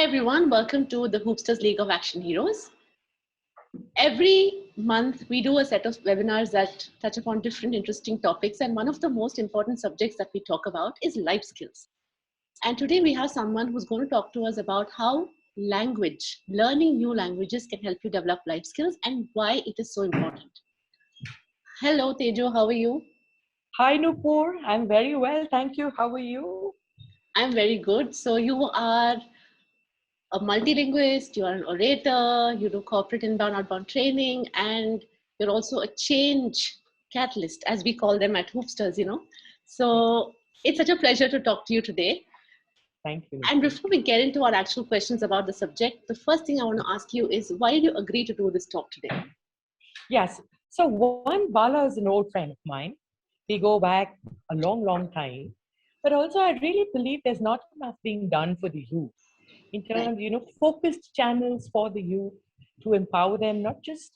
everyone, welcome to the Hoopsters League of Action Heroes. Every month we do a set of webinars that touch upon different interesting topics, and one of the most important subjects that we talk about is life skills. And today we have someone who's going to talk to us about how language, learning new languages can help you develop life skills and why it is so important. Hello Tejo, how are you? Hi Nupur, I'm very well, thank you. How are you? I'm very good. So you are a multilinguist, you are an orator, you do corporate inbound, outbound training, and you're also a change catalyst, as we call them at Hoopsters, So it's such a pleasure to talk to you today. Thank you. And before we get into our actual questions about the subject, the first thing I want to ask you is, why did you agree to do this talk today? Yes, so one, Bala is an old friend of mine. We go back a long, long time. But also I really believe there's not enough being done for the youth in terms of, focused channels for the youth to empower them, not just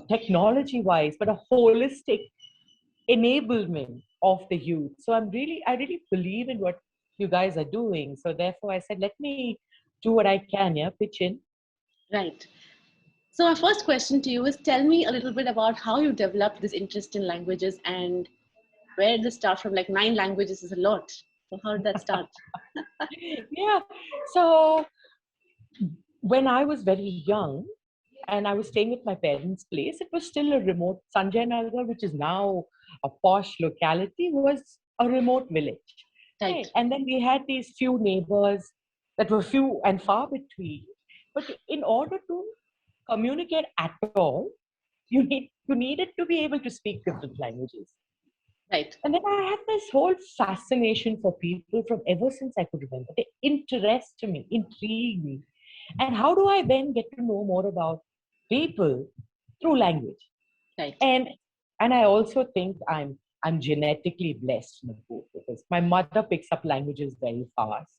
technology-wise, but a holistic enablement of the youth. So I really believe in what you guys are doing. So therefore I said, let me do what I can, pitch in. Right. So my first question to you is, tell me a little bit about how you developed this interest in languages and where did this start from? Like 9 languages is a lot. So how did that start? Yeah. So when I was very young and I was staying at my parents' place, it was still a remote, Sanjay Nagar, which is now a posh locality, was a remote village. Right. And then we had these few neighbors that were few and far between. But in order to communicate at all, you needed to be able to speak different languages. Right. And then I had this whole fascination for people from ever since I could remember. They interest me, intrigue me. And how do I then get to know more about people through language? Right. And I also think I'm genetically blessed, because my mother picks up languages very fast.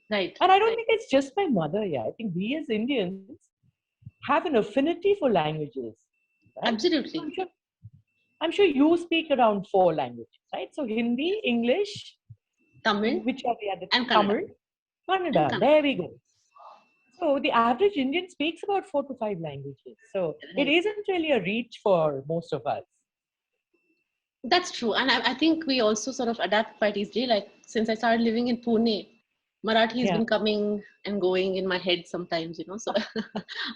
Right. And I don't think it's just my mother. Yeah, I think we as Indians have an affinity for languages. Right? Absolutely. I'm sure you speak around 4 languages, right? So Hindi, English, Tamil, which are the other? and Tamil, Kannada. Kannada. There we go. So the average Indian speaks about 4 to 5 languages. So it isn't really a reach for most of us. That's true. And I think we also sort of adapt quite easily. Like since I started living in Pune, Marathi has been coming and going in my head sometimes, So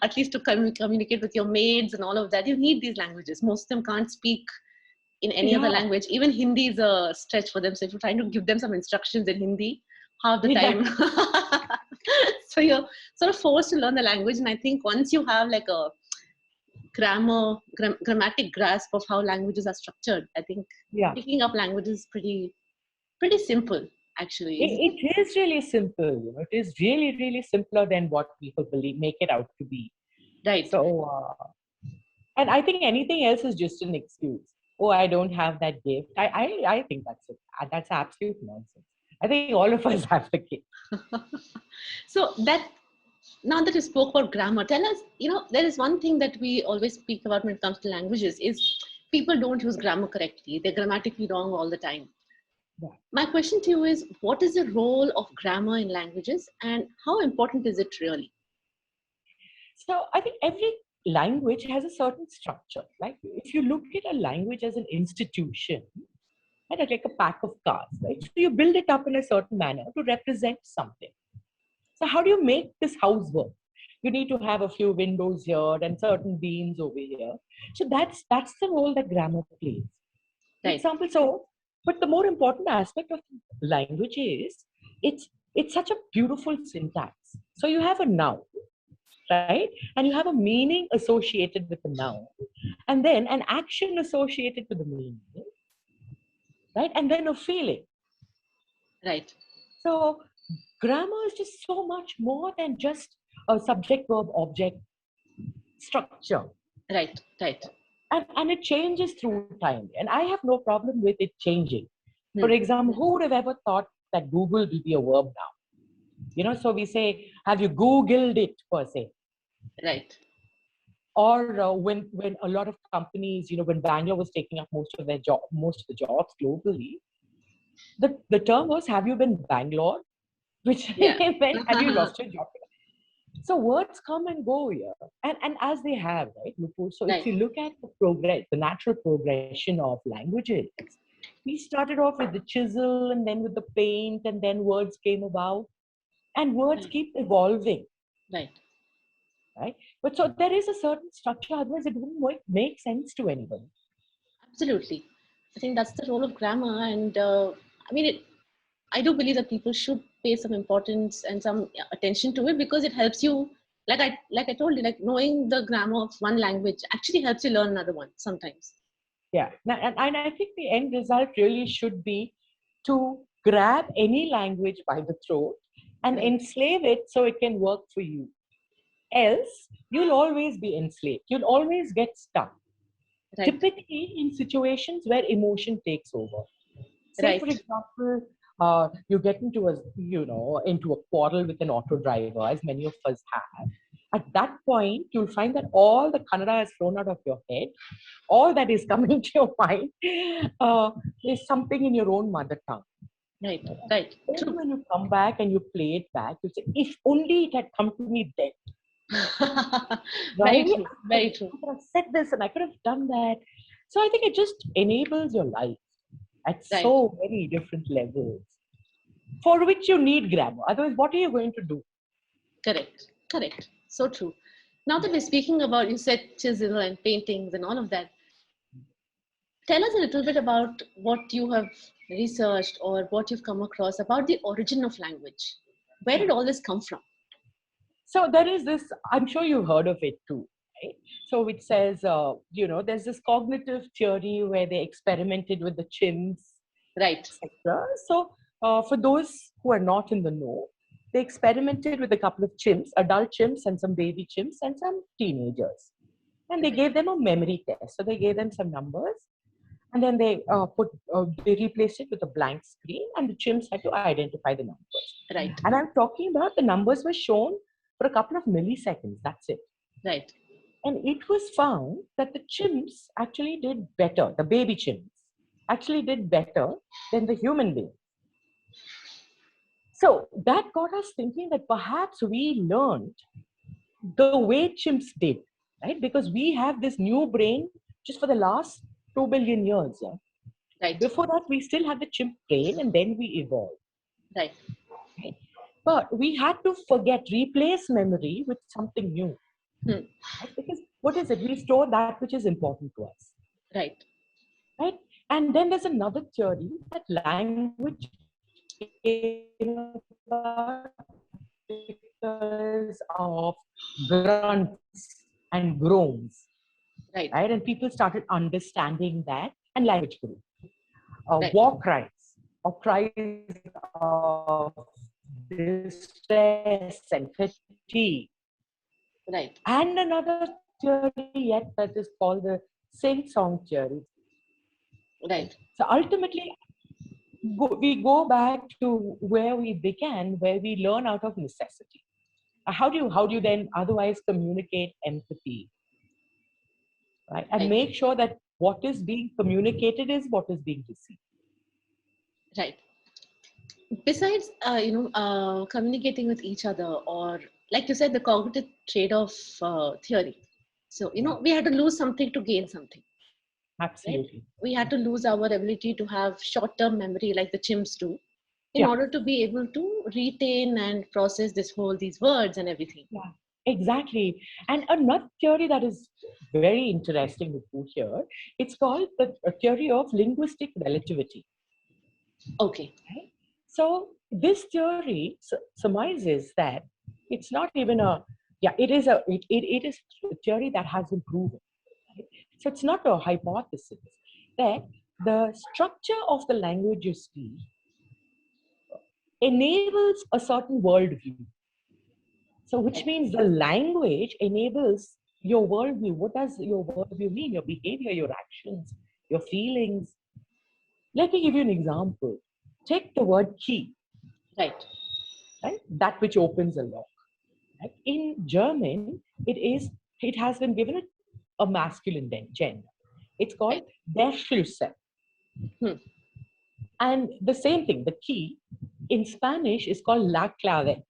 at least to communicate with your maids and all of that, you need these languages. Most of them can't speak in any other language. Even Hindi is a stretch for them. So if you're trying to give them some instructions in Hindi, half the time. So you're sort of forced to learn the language. And I think once you have like a grammatic grasp of how languages are structured, I think picking up languages is pretty simple, actually. It is really simple. It is really, really simpler than what people make it out to be. Right. So, and I think anything else is just an excuse. Oh, I don't have that gift. I think that's absolute nonsense. I think all of us have the gift. So now that you spoke about grammar, tell us, there is one thing that we always speak about when it comes to languages is people don't use grammar correctly. They're grammatically wrong all the time. Yeah. My question to you is, what is the role of grammar in languages and how important is it really? So I think every language has a certain structure. Like if you look at a language as an institution, right, like a pack of cards, right? So you build it up in a certain manner to represent something. So how do you make this house work? You need to have a few windows here and certain beams over here. So that's the role that grammar plays. For example, but the more important aspect of language is it's such a beautiful syntax. So you have a noun, right? And you have a meaning associated with the noun, and then an action associated with the meaning, right? And then a feeling. Right. So grammar is just so much more than just a subject, verb, object structure. Right. And it changes through time. And I have no problem with it changing. For example, who would have ever thought that Google will be a verb now? So we say, have you Googled it, per se? Right. Or when a lot of companies, when Bangalore was taking up most of the jobs globally, the term was, have you been Bangalore? Which meant, have you lost your job? So words come and go here, and as they have, right, Nupur? So if Right. you look at the progress, the natural progression of languages, we started off with the chisel and then with the paint, and then words came about, and words Right. keep evolving, Right. right? But so there is a certain structure, otherwise it wouldn't make sense to anybody. Absolutely. I think that's the role of grammar. And I mean, I do believe that people should pay some importance and some attention to it, because it helps you. Like I told you, like knowing the grammar of one language actually helps you learn another one sometimes. Yeah. Now, and I think the end result really should be to grab any language by the throat and Right. enslave it so it can work for you. Else, you'll always be enslaved. You'll always get stuck. Right. Typically, in situations where emotion takes over. Say, for Right. example, you get into into a quarrel with an auto driver, as many of us have. At that point, you'll find that all the Kannada is thrown out of your head. All that is coming to your mind uh, is something in your own mother tongue. Right. Right. Then True. when you come back and you play it back, you say, if only it had come to me then, Very right? true. I Very true. could have said this and I could have done that. So I think it just enables your life at Right. so many different levels for which you need grammar. Otherwise, what are you going to do? Correct. Correct. So true. Now that we're speaking about, you said chisel and paintings and all of that, tell us a little bit about what you have researched or what you've come across about the origin of language. Where did all this come from? So there is this, I'm sure you've heard of it too, right? So it says, there's this cognitive theory where they experimented with the chimps, Right. etc. So for those who are not in the know, they experimented with a couple of chimps, adult chimps and some baby chimps and some teenagers. And they gave them a memory test. So they gave them some numbers, and then they replaced it with a blank screen, and the chimps had to identify the numbers. Right. And I'm talking about the numbers were shown for a couple of milliseconds. That's it. Right. And it was found that the chimps actually did better. The baby chimps actually did better than the human being. So that got us thinking that perhaps we learned the way chimps did, right? Because we have this new brain just for the last 2 billion years. Yeah? Right. Before that, we still had the chimp brain and then we evolved. Right. Right? But we had to replace memory with something new. Hmm. Right? Because what is it? We store that which is important to us. Right. Right? And then there's another theory that language came about because of grunts and groans. Right. Right? And people started understanding that, and language grew. Right. War cries or cries of distress and fatigue. Right. And another theory yet that is called the sing-song theory. Right. So ultimately, we go back to where we began, where we learn out of necessity. How do you then otherwise communicate empathy, right? And Right. make sure that what is being communicated is what is being received. Right. Besides, communicating with each other, or like you said, the cognitive trade-off theory. So, we had to lose something to gain something, right? Absolutely. We had to lose our ability to have short-term memory like the chimps do in Yeah. order to be able to retain and process these words and everything. Yeah, exactly. And another theory that is very interesting to put here, it's called the theory of linguistic relativity. Okay. Right? So this theory surmises that it's not even it is a theory that has been proven. Right? So it's not a hypothesis that the structure of the language you speak enables a certain worldview. So, which means the language enables your worldview. What does your worldview mean? Your behavior, your actions, your feelings. Let me give you an example. Take the word key, Right. right? That which opens a lock. Right? In German, it has been given a masculine gender. It's called Right. der Schlüssel. Hmm. And the same thing, the key in Spanish is called la clave,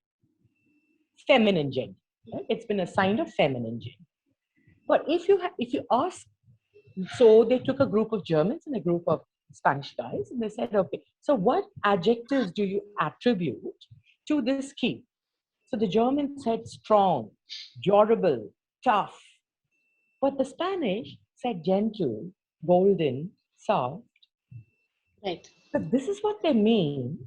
feminine gender. Right? It's been assigned a feminine gene. But if you ask, so they took a group of Germans and a group of Spanish guys, and they said, okay, so what adjectives do you attribute to this key? So the Germans said strong, durable, tough. But the Spanish said gentle, golden, soft. Right. So this is what they mean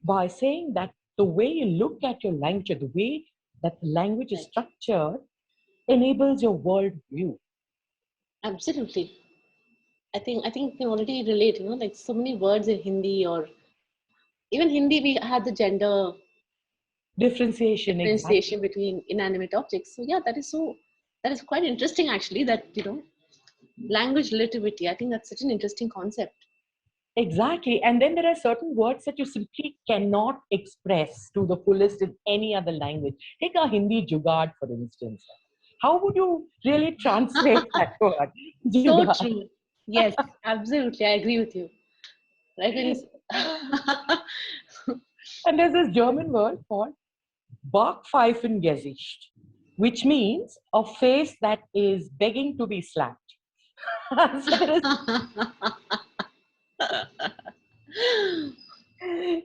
by saying that the way you look at your language, or the way that the language is Right. structured, enables your world view. Absolutely. I think you can already relate, like so many words in Hindi, or even Hindi, we had the gender Differentiation, exactly. differentiation between inanimate objects. So yeah, that is quite interesting actually, that language relativity. I think that's such an interesting concept. Exactly. And then there are certain words that you simply cannot express to the fullest in any other language. Take a Hindi jugaad, for instance. How would you really translate that word? So Jugaad. true. Yes, absolutely. I agree with you. Right when And there's this German word called Backpfeifengesicht, which means a face that is begging to be slapped. So there is,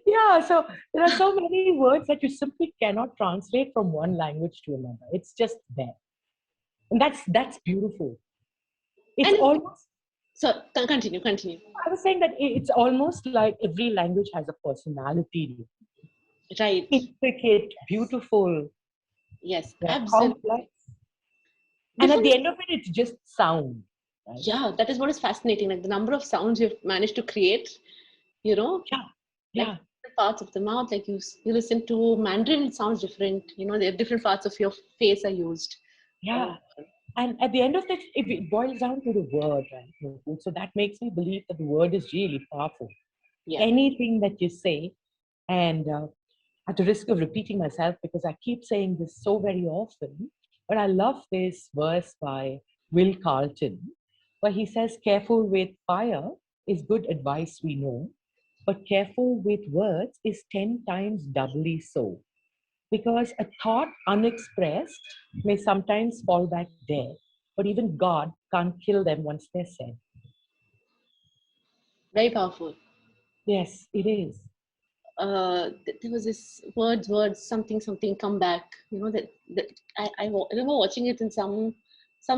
yeah, so there are so many words that you simply cannot translate from one language to another. It's just there. And that's beautiful. It's and almost, so continue. I was saying that it's almost like every language has a personality. Right. Intricate, beautiful, Yes, yeah, absolutely. complex. And at Different. the end of it, it's just sound. Right? Yeah, that is what is fascinating. Like the number of sounds you've managed to create. You know, Yeah, like yeah, different parts of the mouth. Like you listen to Mandarin, it sounds different. There are different parts of your face are used. yeah. Uh, And at the end of it, it boils down to the word, right? Nupur? So that makes me believe that the word is really powerful. yeah. Anything that you say, and at the risk of repeating myself, because I keep saying this so very often, but I love this verse by Will Carlton, where he says, careful with fire is good advice, we know, but careful with words is 10 times doubly so. Because a thought unexpressed may sometimes fall back dead, but even God can't kill them once they're said. Very powerful. Yes, it is. There was this words, something come back. That I remember watching it in some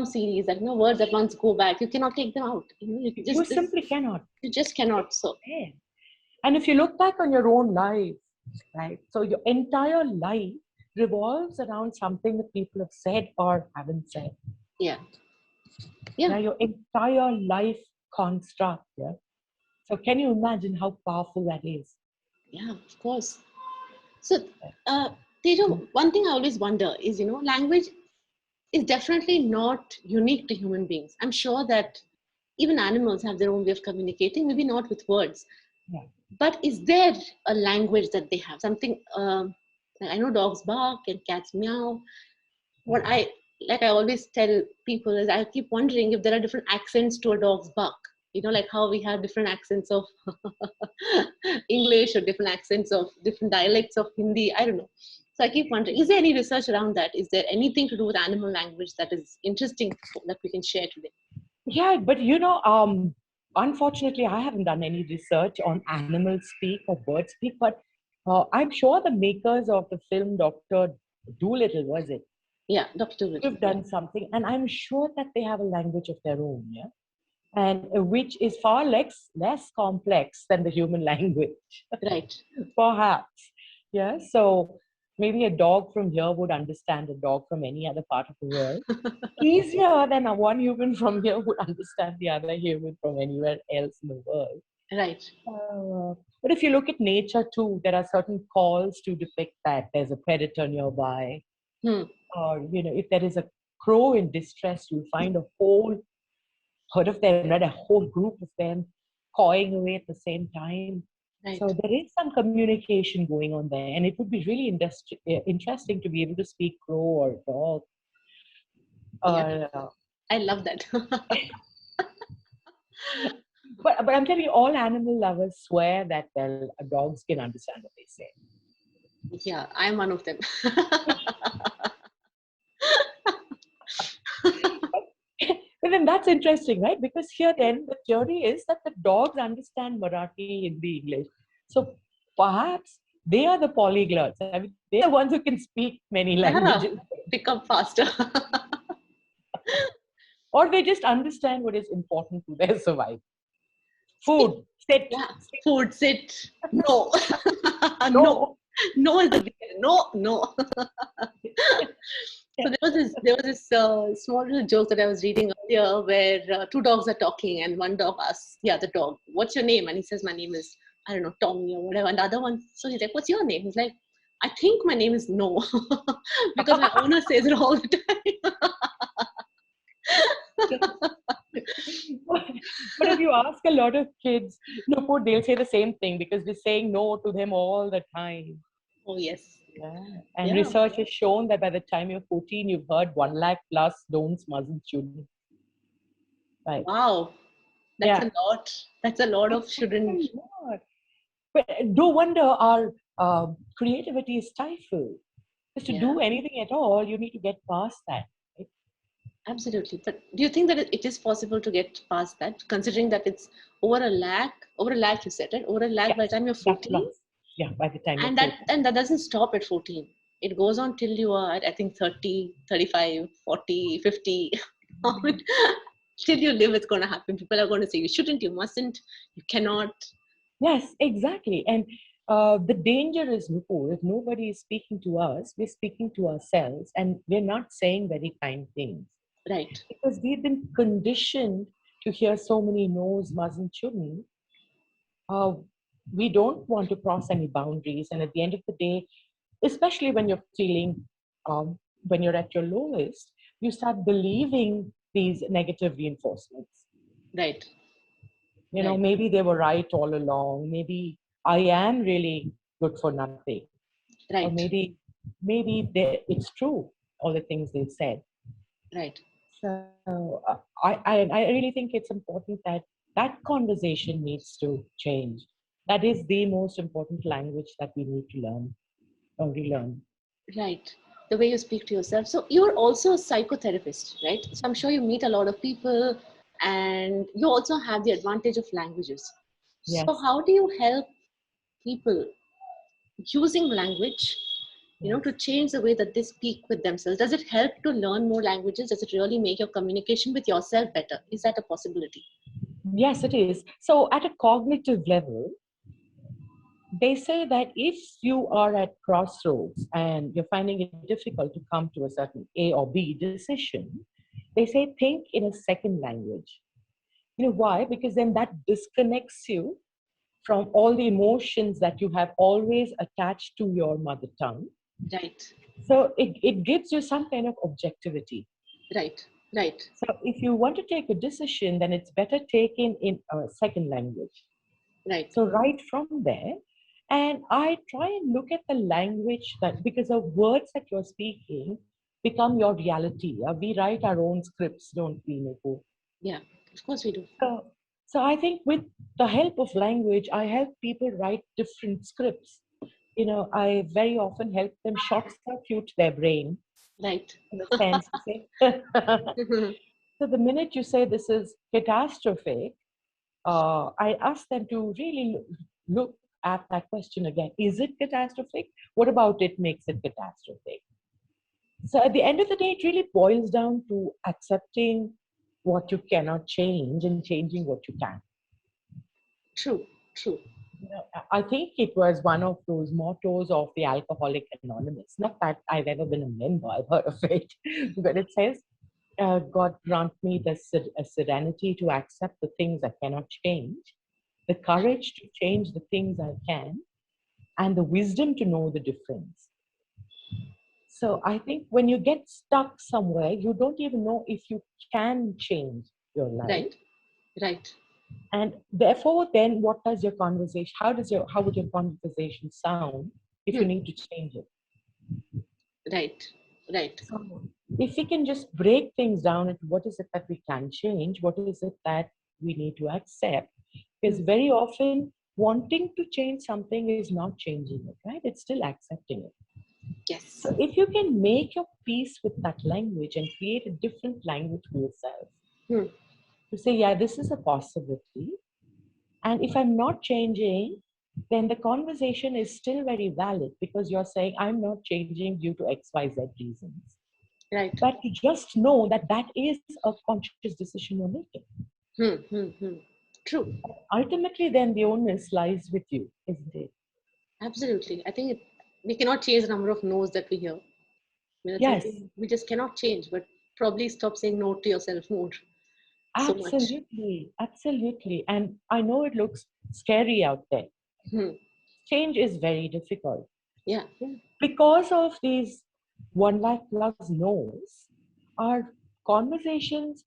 series, that words that once go back, you cannot take them out. You simply cannot. You just cannot. So Yeah. And if you look back on your own life, right? So your entire life revolves around something that people have said or haven't said. yeah, Now yeah, your entire life construct, yeah. So can you imagine how powerful that is? yeah, of course. So, uh, Tejo, one thing I always wonder is, language is definitely not unique to human beings. I'm sure that even animals have their own way of communicating, maybe not with words. Yeah. But is there a language that they have? Something, I know dogs bark and cats meow. What I always tell people is, I keep wondering if there are different accents to a dog's bark. Like how we have different accents of English, or different accents of different dialects of Hindi. I don't know. So I keep wondering, is there any research around that? Is there anything to do with animal language that is interesting that we can share today? Yeah, but unfortunately, I haven't done any research on animal speak or bird speak, but I'm sure the makers of the film Dr. Doolittle, was it? Yeah, Dr. Little. Have Yeah, done something, and I'm sure that they have a language of their own, yeah, and which is far less complex than the human language, right. perhaps. Yeah, so maybe a dog from here would understand a dog from any other part of the world easier than a one human from here would understand the other human from anywhere else in the world. Right. But if you look at nature too, there are certain calls to depict that there's a predator nearby, Hmm. or if there is a crow in distress, you'll find a whole herd of them, right? A whole group of them cawing away at the same time. Right. So there is some communication going on there, and it would be really interesting to be able to speak crow or dog. Yeah, Uh, I love that. but I'm telling you, all animal lovers swear that dogs can understand what they say. Yeah, I'm one of them. then that's interesting, right? Because here then the theory is that the dogs understand Marathi, Hindi, English. So perhaps they are the polyglots. I mean, they're the ones who can speak many Yeah, languages. pick up faster. Or they just understand what is important to their survival. Speak. Food, sit, Yeah, sit. food, sit. No. No. No. No is the big no, no. So there was this small little joke that I was reading earlier where two dogs are talking and one dog asks the other dog, "What's your name?" And he says, "My name is, I don't know, Tommy or whatever." And the other one, so he's like, "What's your name?" He's like, "I think my name is No," because my owner says it all the time. But if you ask a lot of kids, Nupur, they'll say the same thing because we're saying no to them all the time. Oh yes, Yeah. And yeah. research has shown that by the time you're 14, you've heard 1 lakh plus don'ts, mustn't, shouldn't. Right. Wow, that's Yeah. a lot. That's a lot of It's shouldn't. a lot. But no wonder our creativity is stifled. Because to Yeah. do anything at all, you need to get past that. Right? Absolutely. But do you think that it is possible to get past that, considering that it's over a lakh you said, right? Over a lakh Yeah. by the time you're Yeah. 14? Plus. Yeah. By the time you're And 14. that doesn't stop at 14. It goes on till you are, I think, 30, 35, 40, 50. Till you live, it's going to happen. People are going to say, you shouldn't, you mustn't, you cannot. Yes, exactly. And the danger is, Nupur, if nobody is speaking to us, we're speaking to ourselves and we're not saying very kind things. Right, Because we've been conditioned to hear so many no's, mustn't, shouldn't. Uh, we don't want to cross any boundaries. And at the end of the day, especially when you're feeling, when you're at your lowest, you start believing these negative reinforcements. right, You know, right, maybe they were right all along. Maybe I am really good for nothing. Or right, maybe it's true, all the things they said. right. So I really think it's important that that conversation needs to change. That is the most important language that we need to learn or relearn. Right. The way you speak to yourself. So you're also a psychotherapist, right? So I'm sure you meet a lot of people and you also have the advantage of languages. So Yes, how do you help people using language, to yes. change the way that they speak with themselves? Does it help to learn more languages? Does it really make your communication with yourself better? Is that a possibility? Yes, it is. So at a cognitive level, they say that if you are at crossroads and you're finding it difficult to come to a certain A or B decision, they say think in a second language. You know why? Because then that disconnects you from all the emotions that you have always attached to your mother tongue. Right, So it gives you some kind of objectivity. right, right, So if you want to take a decision, then it's better taken in a second language. right. So right from there, and I try and look at the language that, because the words that you're speaking become your reality. We write our own scripts, don't we, Nico? Yeah, of course we do. So I think with the help of language, I help people write different scripts. I very often help them short circuit their brain Right. in the sense to say, so the minute you say this is catastrophic, I ask them to really look at that question again. Is it catastrophic? What about it makes it catastrophic? So at the end of the day, it really boils down to accepting what you cannot change and changing what you can. True, true. I think it was one of those mottos of the Alcoholic Anonymous. Not that I've ever been a member, I've heard of it, but it says, God grant me the serenity to accept the things I cannot change, the courage to change the things I can, and the wisdom to know the difference. So I think when you get stuck somewhere, you don't even know if you can change your life. Right, right, And therefore, then what does your conversation, how would your conversation sound if you hmm. need to change it? Right, right, So if we can just break things down into what is it that we can change, what is it that we need to accept, because hmm. very often wanting to change something is not changing it, right? It's still accepting it. Yes. So if you can make your peace with that language and create a different language for yourself, Hmm. To say, yeah, this is a possibility. And if I'm not changing, then the conversation is still very valid because you're saying, I'm not changing due to XYZ reasons. Right. But you just know that that is a conscious decision you're making. Hmm. Hmm. Hmm. True. Ultimately, then the onus lies with you, isn't it? Absolutely. I think we cannot change the number of no's that we hear. I mean, that's Yes, something we just cannot change, but probably stop saying no to yourself more so much. absolutely, absolutely. And I know it looks scary out there. Hmm. Change is very difficult. Yeah. Yeah. Because of these 1 lakh plus no's, our conversations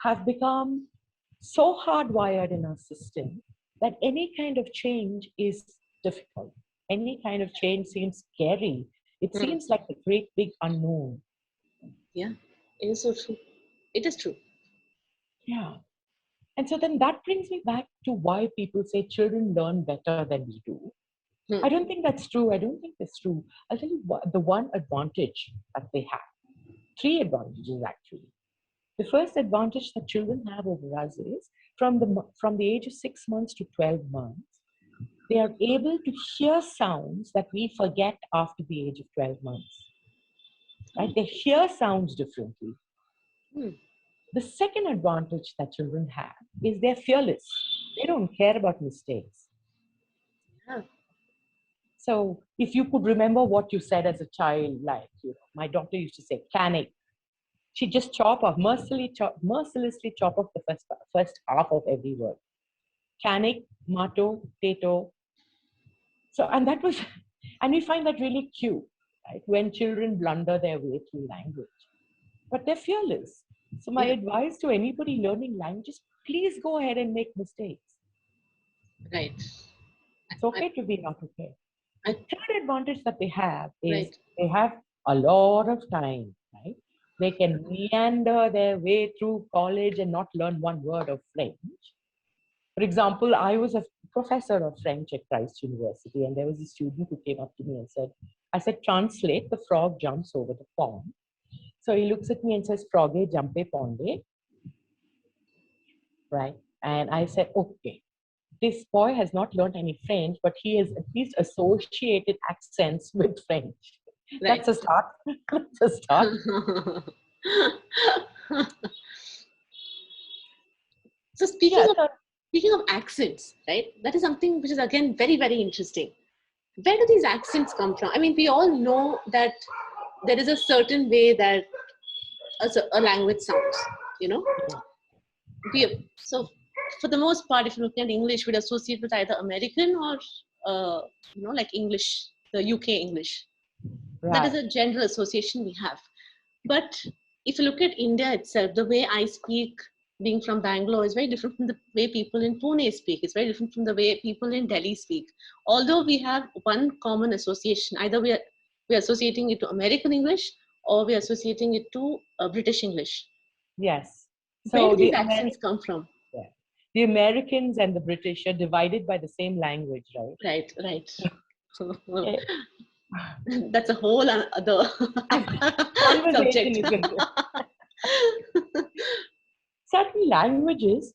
have become so hardwired in our system that any kind of change is difficult. Any kind of change seems scary. It Hmm. seems like a great big unknown. Yeah. It is so true. It is true. Yeah. And so then that brings me back to why people say children learn better than we do. Hmm. I don't think that's true. I don't think that's true. I'll tell you what, the one advantage that they have, three advantages actually. The first advantage that children have over us is from the age of 6 months to 12 months, they are able to hear sounds that we forget after the age of 12 months. Right? They hear sounds differently. Hmm. The second advantage that children have is they're fearless. They don't care about mistakes. Yeah. So if you could remember what you said as a child, like, my daughter used to say, canic. She just mercilessly chop off the first half of every word. Canic, mato, teto. So, and that was, and we find that really cute, right? When children blunder their way through language, but they're fearless. So my Yeah. advice to anybody learning languages, please go ahead and make mistakes. Right. It's I, okay to be not okay. The I, third advantage that they have is right. they have a lot of time, right? They can meander their way through college and not learn one word of French. For example, I was a professor of French at Christ University, and there was a student who came up to me and said, I said, translate, the frog jumps over the pond. So he looks at me and says, frogge jumpe ponde, right? And I said, okay, this boy has not learned any French, but he has at least associated accents with French. Right. That's a start. That's a start. So Yeah. speaking of accents, right? That is something which is again very, very interesting. Where do these accents come from? I mean, we all know that there is a certain way that a language sounds, you know. Yeah. So for the most part, if you're looking at English, we'd associate with either American or like English, the UK English. That is Right. a general association we have. But if you look at India itself, the way I speak, being from Bangalore, is very different from the way people in Pune speak. It's very different from the way people in Delhi speak. Although we have one common association, either we're associating it to American English or we're associating it to British English. Yes. Where do So these accents come from? yeah, the Americans and the British are divided by the same language, right? Right, right. Eh, That's a whole other Conversation, subject. isn't it? Certain languages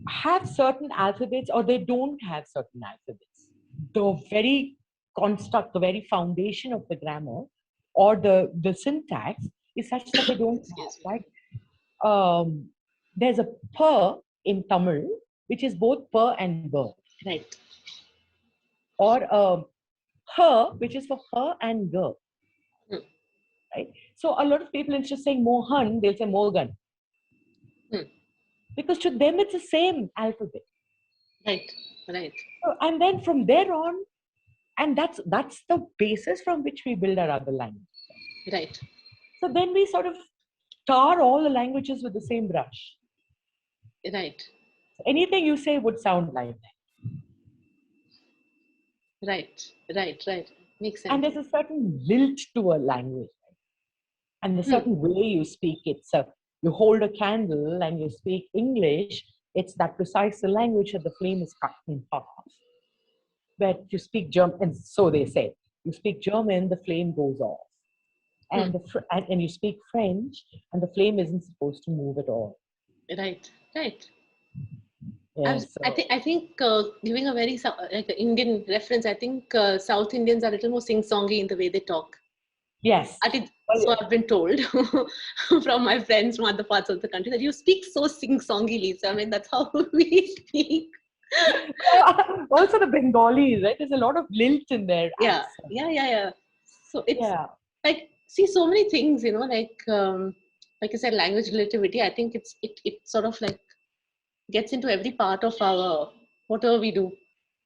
have certain alphabets or they don't have certain alphabets. The very construct, the very foundation of the grammar or the syntax is such that they don't have, Excuse me. right? There's a per in Tamil, which is both per and ber, Right. or her, which is for her and girl, Hmm. right? So a lot of people, instead of saying Mohan, they'll say Morgan, Hmm. because to them it's the same alphabet. Right, right, So, and then from there on, and that's the basis from which we build our other language. right, So then we sort of tar all the languages with the same brush. right, So anything you say would sound like that. right. Makes And sense. there's a certain lilt to a language, right? And a Hmm. certain way you speak it. So you hold a candle and you speak English, it's that precise language that the flame is cut in half. But you speak German, and so they say, you speak German, the flame goes off. Hmm. And, and you speak French, and the flame isn't supposed to move at all. Right, right. Yeah, so I think giving a very like an Indian reference, I think South Indians are a little more sing-songy in the way they talk. yes. I think Well, so. I've been told from my friends from other parts of the country that you speak so sing-songily. So I mean, that's how we speak. also the Bengalis, right? There's a lot of lilt in their Yeah, accent. yeah, yeah, yeah. So it's Yeah, like, see, so many things, like I said, language relativity. I think it sort of like gets into every part of our whatever we do.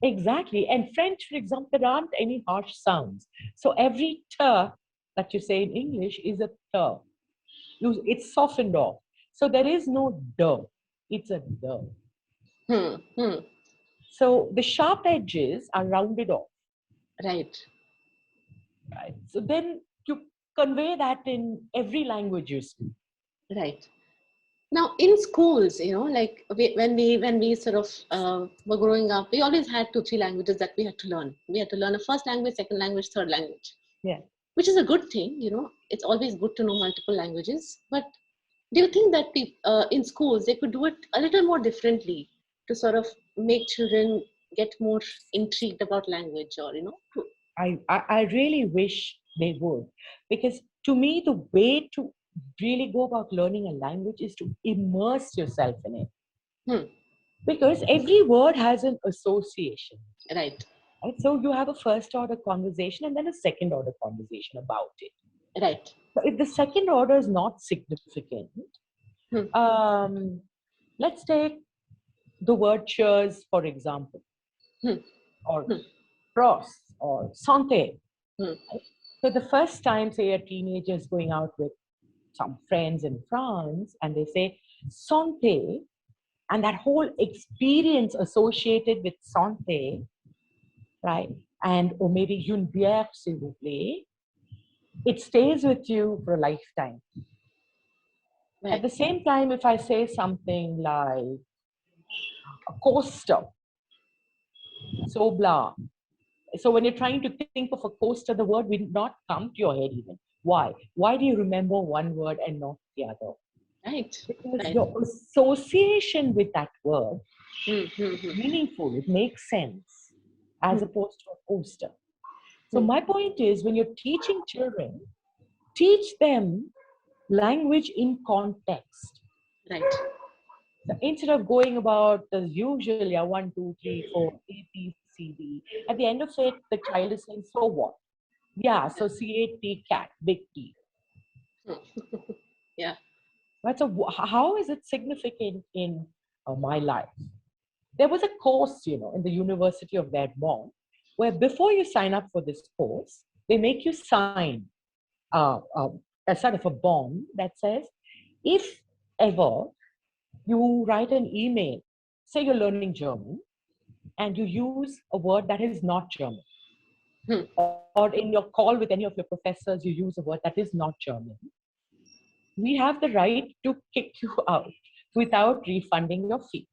exactly. And French, for example, there aren't any harsh sounds. So every t that you say in English is a t. It's softened off. So there is no d. It's a d. Hmm, hmm. So the sharp edges are rounded off, Right, right? So then you convey that in every language you speak. right. Now in schools, like when we sort of were growing up, we always had 2 3 languages that we had to learn. We had to learn a first language, second language, third language, Yeah. which is a good thing. It's always good to know multiple languages. But do you think that in schools they could do it a little more differently to sort of make children get more intrigued about language, or I really wish they would, because to me the way to really go about learning a language is to immerse yourself in it, hmm, because every word has an association, right, right? So you have a first order conversation and then a second order conversation about it. right, So if the second order is not significant, hmm, um, let's take the word cheers for example, hmm, or hmm, pros or santé. hmm, So the first time, say, a teenager is going out with some friends in France and they say santé, and that whole experience associated with santé, right? And or maybe une bière, s'il vous plaît, it stays with you for a lifetime. At right, the same time, if I say something like a coaster, so blah. So when you're trying to think of a coaster, the word will not come to your head even. Why? Why do you remember one word and not the other? right, Because right, your association with that word hmm, hmm, is hmm, meaningful, it makes sense as hmm, opposed to a poster. So, hmm, my point is when you're teaching children, teach them language in context. right. So instead of going about the usual, yeah, 1, 2, 3, 4, A, B, C, D, at the end of it, the child is saying, so what? Yeah, so CAT, cat, big T. Yeah. Right? So, how is it significant in my life? There was a course, in the University of Vermont, where before you sign up for this course, they make you sign a sort of a bond that says, if ever you write an email, say you're learning German, and you use a word that is not German, Hmm. or in your call with any of your professors, you use a word that is not German, we have the right to kick you out without refunding your fee.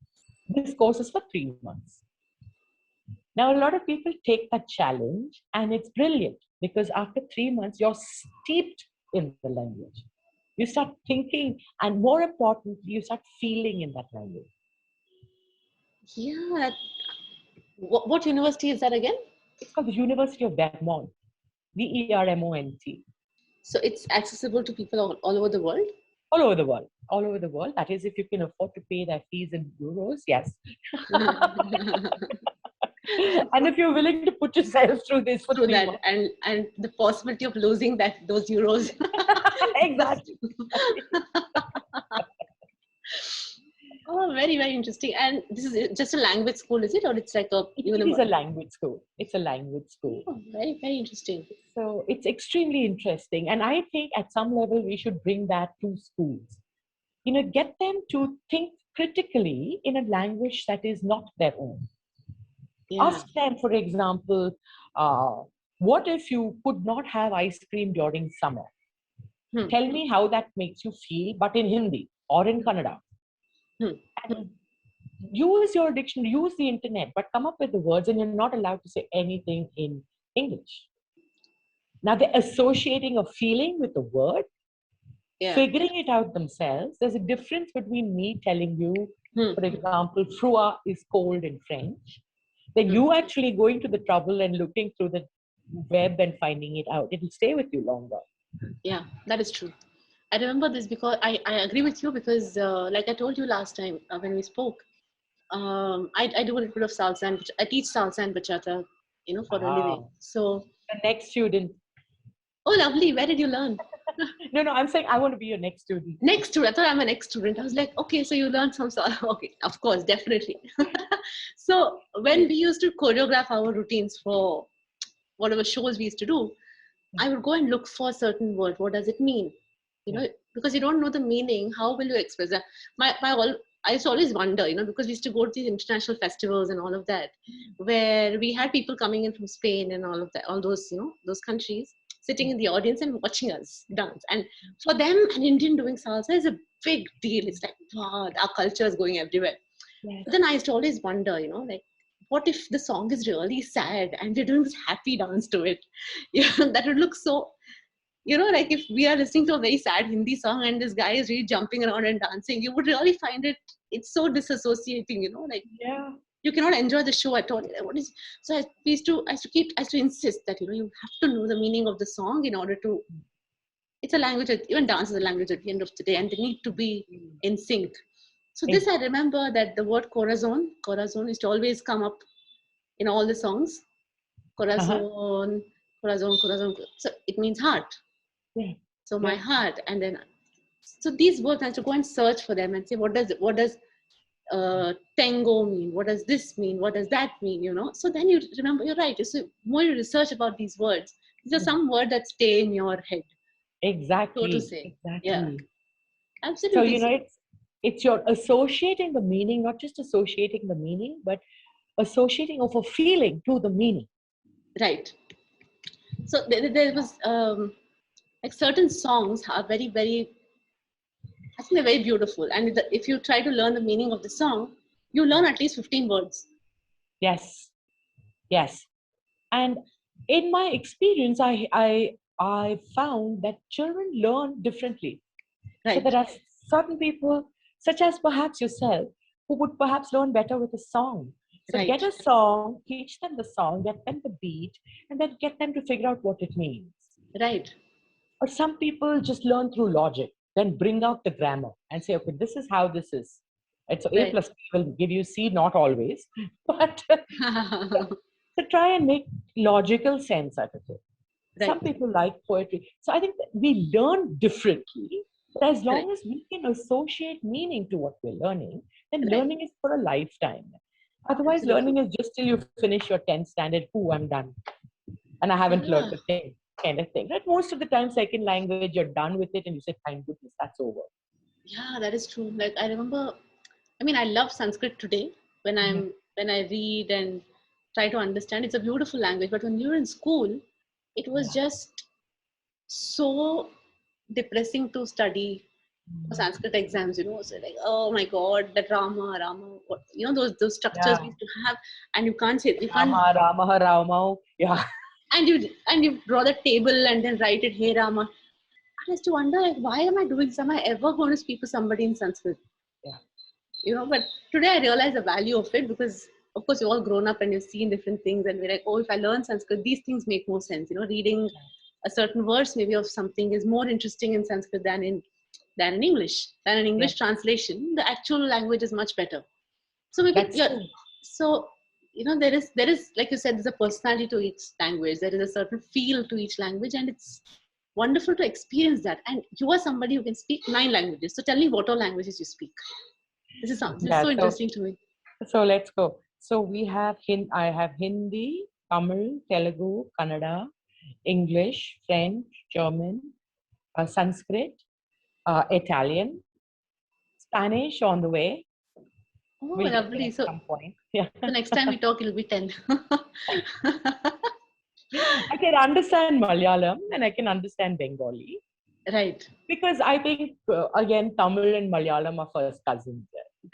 This course is for 3 months. Now, a lot of people take that challenge, and it's brilliant because after 3 months, you're steeped in the language. You start thinking, and more importantly, you start feeling in that language. Yeah. What university is that again? It's called the University of Vermont, Vermont, So it's accessible to people all over the world. all over the world. All over the world. That is, if you can afford to pay their fees in euros, yes. And if you're willing to put yourself through this for Through three that, months. and the possibility of losing those euros. Exactly. Oh, very, very interesting. And this is just a language school, is it, or it's like a It is university? a language school. It's a language school. Oh, very, very interesting. So it's extremely interesting. And I think at some level we should bring that to schools. Get them to think critically in a language that is not their own. Yeah. Ask them, for example, uh, what if you could not have ice cream during summer? Hmm. Tell me how that makes you feel, but in Hindi or in Kannada. Hmm. And use your dictionary, use the internet, but come up with the words, and you're not allowed to say anything in English. Now, they're associating a feeling with the word figuring it out themselves. There's a difference between me telling you, for example, froid is cold in French, then you actually going to the trouble and looking through the web and finding it out. It'll stay with you longer. Yeah, that is true. I remember this because I agree with you because, like I told you last time when we spoke, I do a little bit of salsa and I teach salsa and bachata, for a living. So the next student. Oh, lovely. Where did you learn? No, I'm saying I want to be your next student. Next student. I thought I'm a next student. I was like, okay, so you learned some salsa. Okay, of course, definitely. So when we used to choreograph our routines for whatever shows we used to do, I would go and look for a certain word. What does it mean? Because you don't know the meaning, how will you express that? I used to always wonder, because we used to go to these international festivals and all of that, where we had people coming in from Spain and all of that, all those, those countries, sitting in the audience and watching us dance. And for them, an Indian doing salsa is a big deal. It's like, wow, our culture is going everywhere. Yes. But then I used to always wonder, like, what if the song is really sad and we're doing this happy dance to it? That would look so, like if we are listening to a very sad Hindi song and this guy is really jumping around and dancing, you would really find it's so disassociating, you cannot enjoy the show at all. So I used to insist that, you have to know the meaning of the song in order to, it's a language, even dance is a language at the end of the day, and they need to be in sync. So this, I remember that the word corazon used to always come up in all the songs. Corazon, corazon. So it means heart. Yeah. So my heart, and then, so these words I have to go and search for them and say, what does tango mean? What does this mean? What does that mean? So then you remember, you're right. So more you research about these words, these are some words that stay in your head. Exactly. So to say. Exactly. Yeah. Absolutely. So, it's your associating the meaning, not just associating the meaning, but associating of a feeling to the meaning. Right. So there was like certain songs are very, very, I think they're very beautiful. And if you try to learn the meaning of the song, you learn at least 15 words. Yes. And in my experience, I found that children learn differently. Right. So there are certain people, such as perhaps yourself, who would perhaps learn better with a song. So get a song, teach them the song, get them the beat, and then get them to figure out what it means. Right. Or some people just learn through logic, then bring out the grammar and say, okay, this is how this is. And so A plus B will give you C, not always. But so try and make logical sense out of it. Right. Some people like poetry. So I think that we learn differently. But as long as we can associate meaning to what we're learning, then learning is for a lifetime. Otherwise, learning is just till you finish your 10th standard, I'm done. And I haven't learned a thing, kind of thing. Right? Most of the time, second language, you're done with it and you say, thank goodness, that's over. Yeah, that is true. Like I remember, I love Sanskrit today when I read and try to understand. It's a beautiful language, but when you were in school, it was just so depressing to study for Sanskrit exams, so like, oh my God, that Rama, those structures we used to have, and you can't say, Rama, yeah. And you draw the table and then write it, hey Rama. I used to wonder, like, why am I doing this? Am I ever going to speak to somebody in Sanskrit? Yeah. But today I realize the value of it because, of course, you've all grown up and you've seen different things, and we're like, oh, if I learn Sanskrit, these things make more sense. Reading a certain verse maybe of something is more interesting in Sanskrit than in English. Than an English translation, the actual language is much better. So maybe there is like you said, there's a personality to each language. There is a certain feel to each language, and it's wonderful to experience that. And you are somebody who can speak 9 languages. So tell me what all languages you speak. This is so interesting to me. So let's go. So I have Hindi, Tamil, Telugu, Kannada, English, French, German, Sanskrit, Italian, Spanish on the way. Oh, lovely. So some point. The next time we talk, it'll be 10. I can understand Malayalam and I can understand Bengali. Right. Because I think, again, Tamil and Malayalam are first cousins.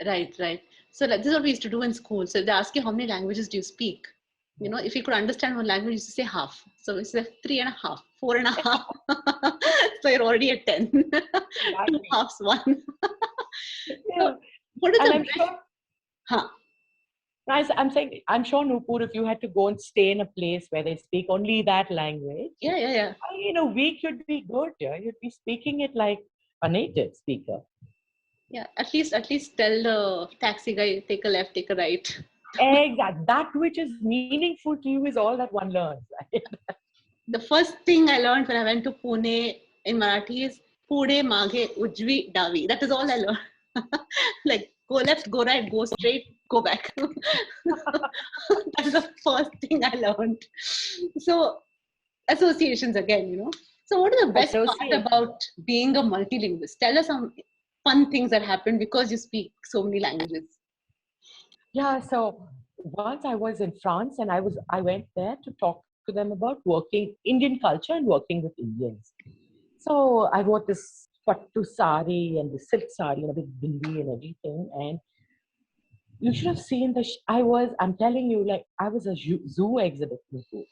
Right. So this is what we used to do in school. So they ask you, how many languages do you speak? If you could understand one language, you used to say half. So we say 3.5, 4.5. So you're already at 10. Two Exactly. halves, one. Yeah. So what is And the I'm best? sure, Huh? I'm saying, I'm sure, Nupur, if you had to go and stay in a place where they speak only that language, Yeah, yeah, yeah. in a week you'd be good. Yeah? You'd be speaking it like a native speaker. Yeah, at least tell the taxi guy, take a left, take a right. Exactly. That which is meaningful to you is all that one learns. Right? The first thing I learned when I went to Pune in Marathi is Pude Mage Ujvi Davi. That is all I learned. Like go left, go right, go straight, go back. That is the first thing I learned. So associations again. So what are the best part Association. about being a multilingualist? Tell us some fun things that happen because you speak so many languages. Yeah, so once I was in France and I went there to talk to them about working Indian culture and working with Indians. So I wore this pattu sari and the silk sari and a big bindi and everything. And you should have seen I'm telling you, like I was a zoo exhibit. Before.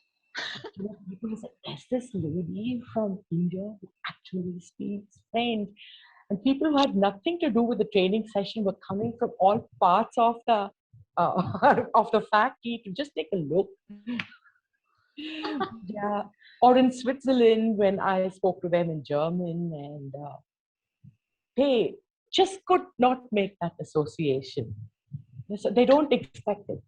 People said, there's this lady from India who actually speaks French. And people who had nothing to do with the training session were coming from all parts of the of the factory to just take a look. Yeah. Or in Switzerland, when I spoke to them in German, and they just could not make that association. So they don't expect it.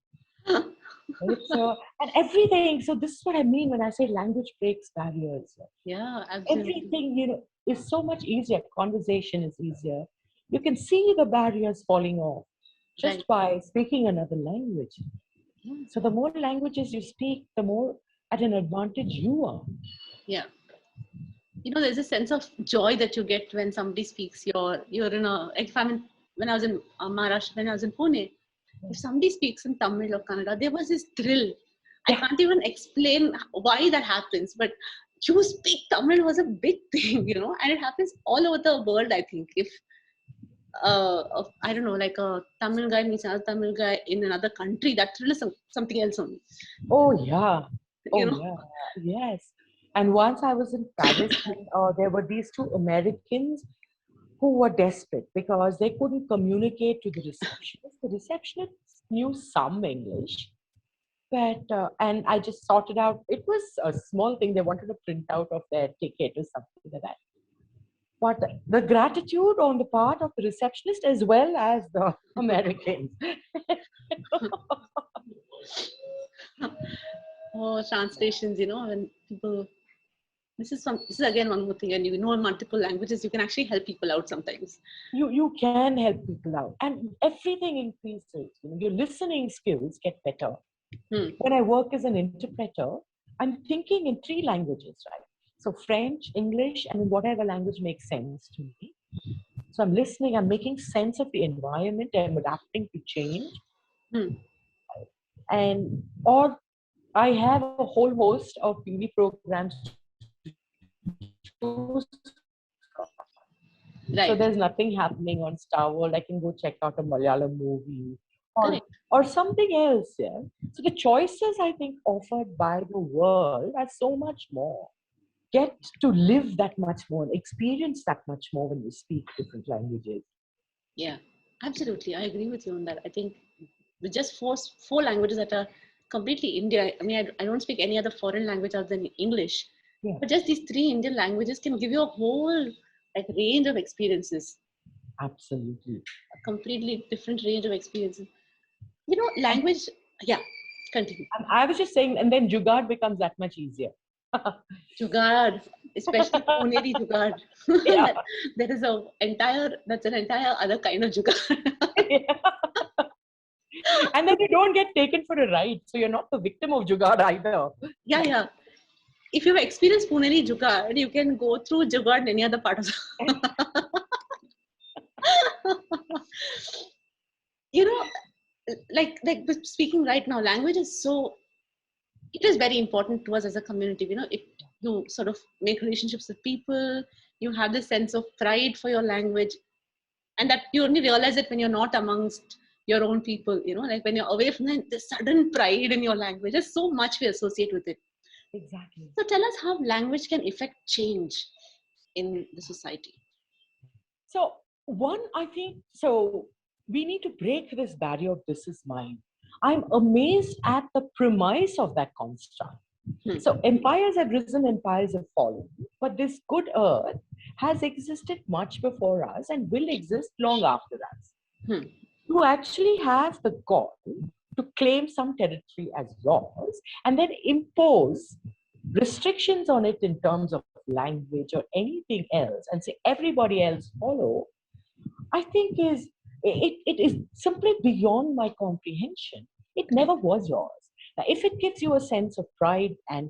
Right? So, and everything. So this is what I mean when I say language breaks barriers. Yeah, absolutely. Everything, is so much easier. Conversation is easier. You can see the barriers falling off Right. just by speaking another language. Yeah. So the more languages you speak, the more at an advantage you are. Yeah. There's a sense of joy that you get when somebody speaks you're in a like if I'm in when I was in Maharashtra, when I was in Pune, if somebody speaks in Tamil or Kannada, there was this thrill. I Yeah, can't even explain why that happens, but you speak Tamil was a big thing, and it happens all over the world. I think if I don't know, like a Tamil guy meets another Tamil guy in another country, that thrill is something else only. oh yeah, You oh know, yeah, yes. And once I was in Paris, and there were these two Americans who were desperate because they couldn't communicate to the receptionist. The receptionist knew some English, but and I just sorted out. It was a small thing. They wanted a printout of their ticket or something like that. But the gratitude on the part of the receptionist as well as the Americans. or translations. When people this is again one more thing, and multiple languages, you can actually help people out sometimes. You can help people out, and everything increases. Your listening skills get better. Hmm. When I work as an interpreter, I'm thinking in three languages, right? So French, English, and whatever language makes sense to me. So I'm listening, I'm making sense of the environment, I'm adapting to change, Hmm. and or I have a whole host of TV programs to choose from. So Right. there's nothing happening on Star World. I can go check out a Malayalam movie or Correct. or something else. Yeah. So the choices I think offered by the world are so much more. Get to live that much more, experience that much more when you speak different languages. Yeah, absolutely. I agree with you on that. I think with just four languages that are completely Indian. I mean, I don't speak any other foreign language other than English, Yeah, but just these three Indian languages can give you a whole like range of experiences, absolutely. a completely different range of experiences. And, Language. Yeah, continue. and I was just saying, and then Jugaad becomes that much easier. Jugaad, especially Puneri Jugaad. Yeah. That is that's an entire other kind of Jugaad. And then you don't get taken for a ride, so you're not the victim of Jugaad either. Yeah, yeah. If you've experienced Puneri Jugaad, you can go through Jugaad in any other part of the you know, like speaking right now, language is it is very important to us as a community. You sort of make relationships with people, you have this sense of pride for your language, and that you only realize it when you're not amongst your own people, like when you're away from them, the sudden pride in your language. There's so much we associate with it. Exactly. So tell us how language can affect change. in the society? So one, I think, so we need to break this barrier of this is mine. I'm amazed at the premise of that construct. So empires have risen, empires have fallen, but this good earth has existed much before us and will exist long after us. You actually have the goal to claim some territory as yours and then impose restrictions on it in terms of language or anything else and say everybody else follow, I think it is simply beyond my comprehension. It never was yours. Now, if it gives you a sense of pride and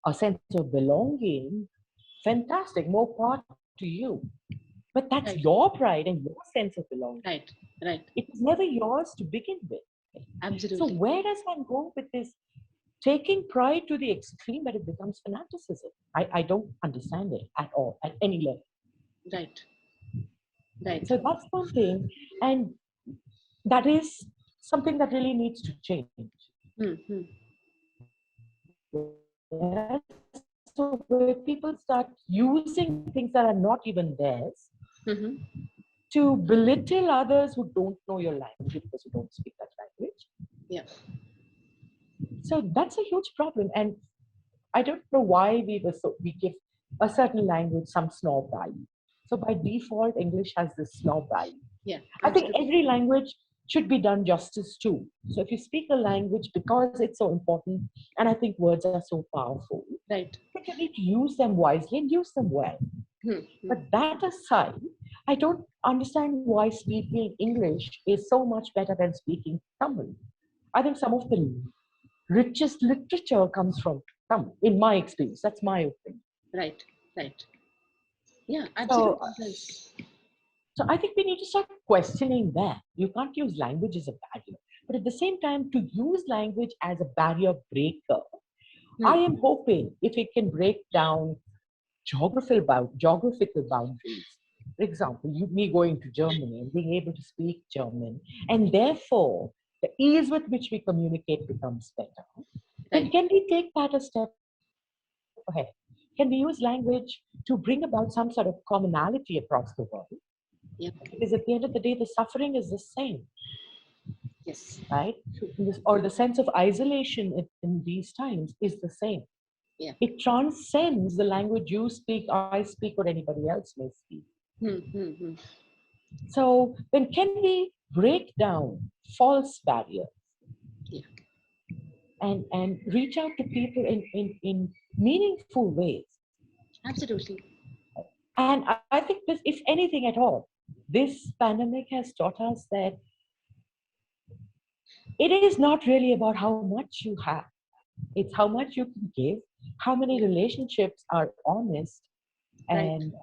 a sense of belonging, fantastic, more power to you. But that's Right. your pride and your sense of belonging. Right, right. It was never yours to begin with. Absolutely. So where does one go with this taking pride to the extreme that it becomes fanaticism? I don't understand it at all, at any level. Right. Right. So that's one thing. And that is something that really needs to change. Yeah? So where people start using things that are not even theirs to belittle others who don't know your language because you don't speak that language. Yeah. So that's a huge problem. And I don't know why we give a certain language some snob value. So by default, English has this snob value. Yeah. I think Absolutely. every language should be done justice too. So if you speak a language because it's so important, and I think words are so powerful, Right. but you need to use them wisely and use them well. But that aside, I don't understand why speaking English is so much better than speaking Tamil. I think some of the richest literature comes from Tamil, in my experience. That's my opinion. Right. Right. Yeah, So, absolutely. so I think we need to start questioning that. You can't use language as a barrier. But at the same time, to use language as a barrier breaker, I am hoping if it can break down geographical boundaries. For example, me going to Germany and being able to speak German, and therefore the ease with which we communicate becomes better. Then can we take that a step ahead? Can we use language to bring about some sort of commonality across the world? Yeah. Because at the end of the day, the suffering is the same. Yes. Right? Or the sense of isolation in these times is the same. Yeah. It transcends the language you speak, I speak, or anybody else may speak. So then can we break down false barriers and reach out to people in meaningful ways? Absolutely. And I think this, if anything at all, this pandemic has taught us that it is not really about how much you have. It's how much you can give, how many relationships are honest, and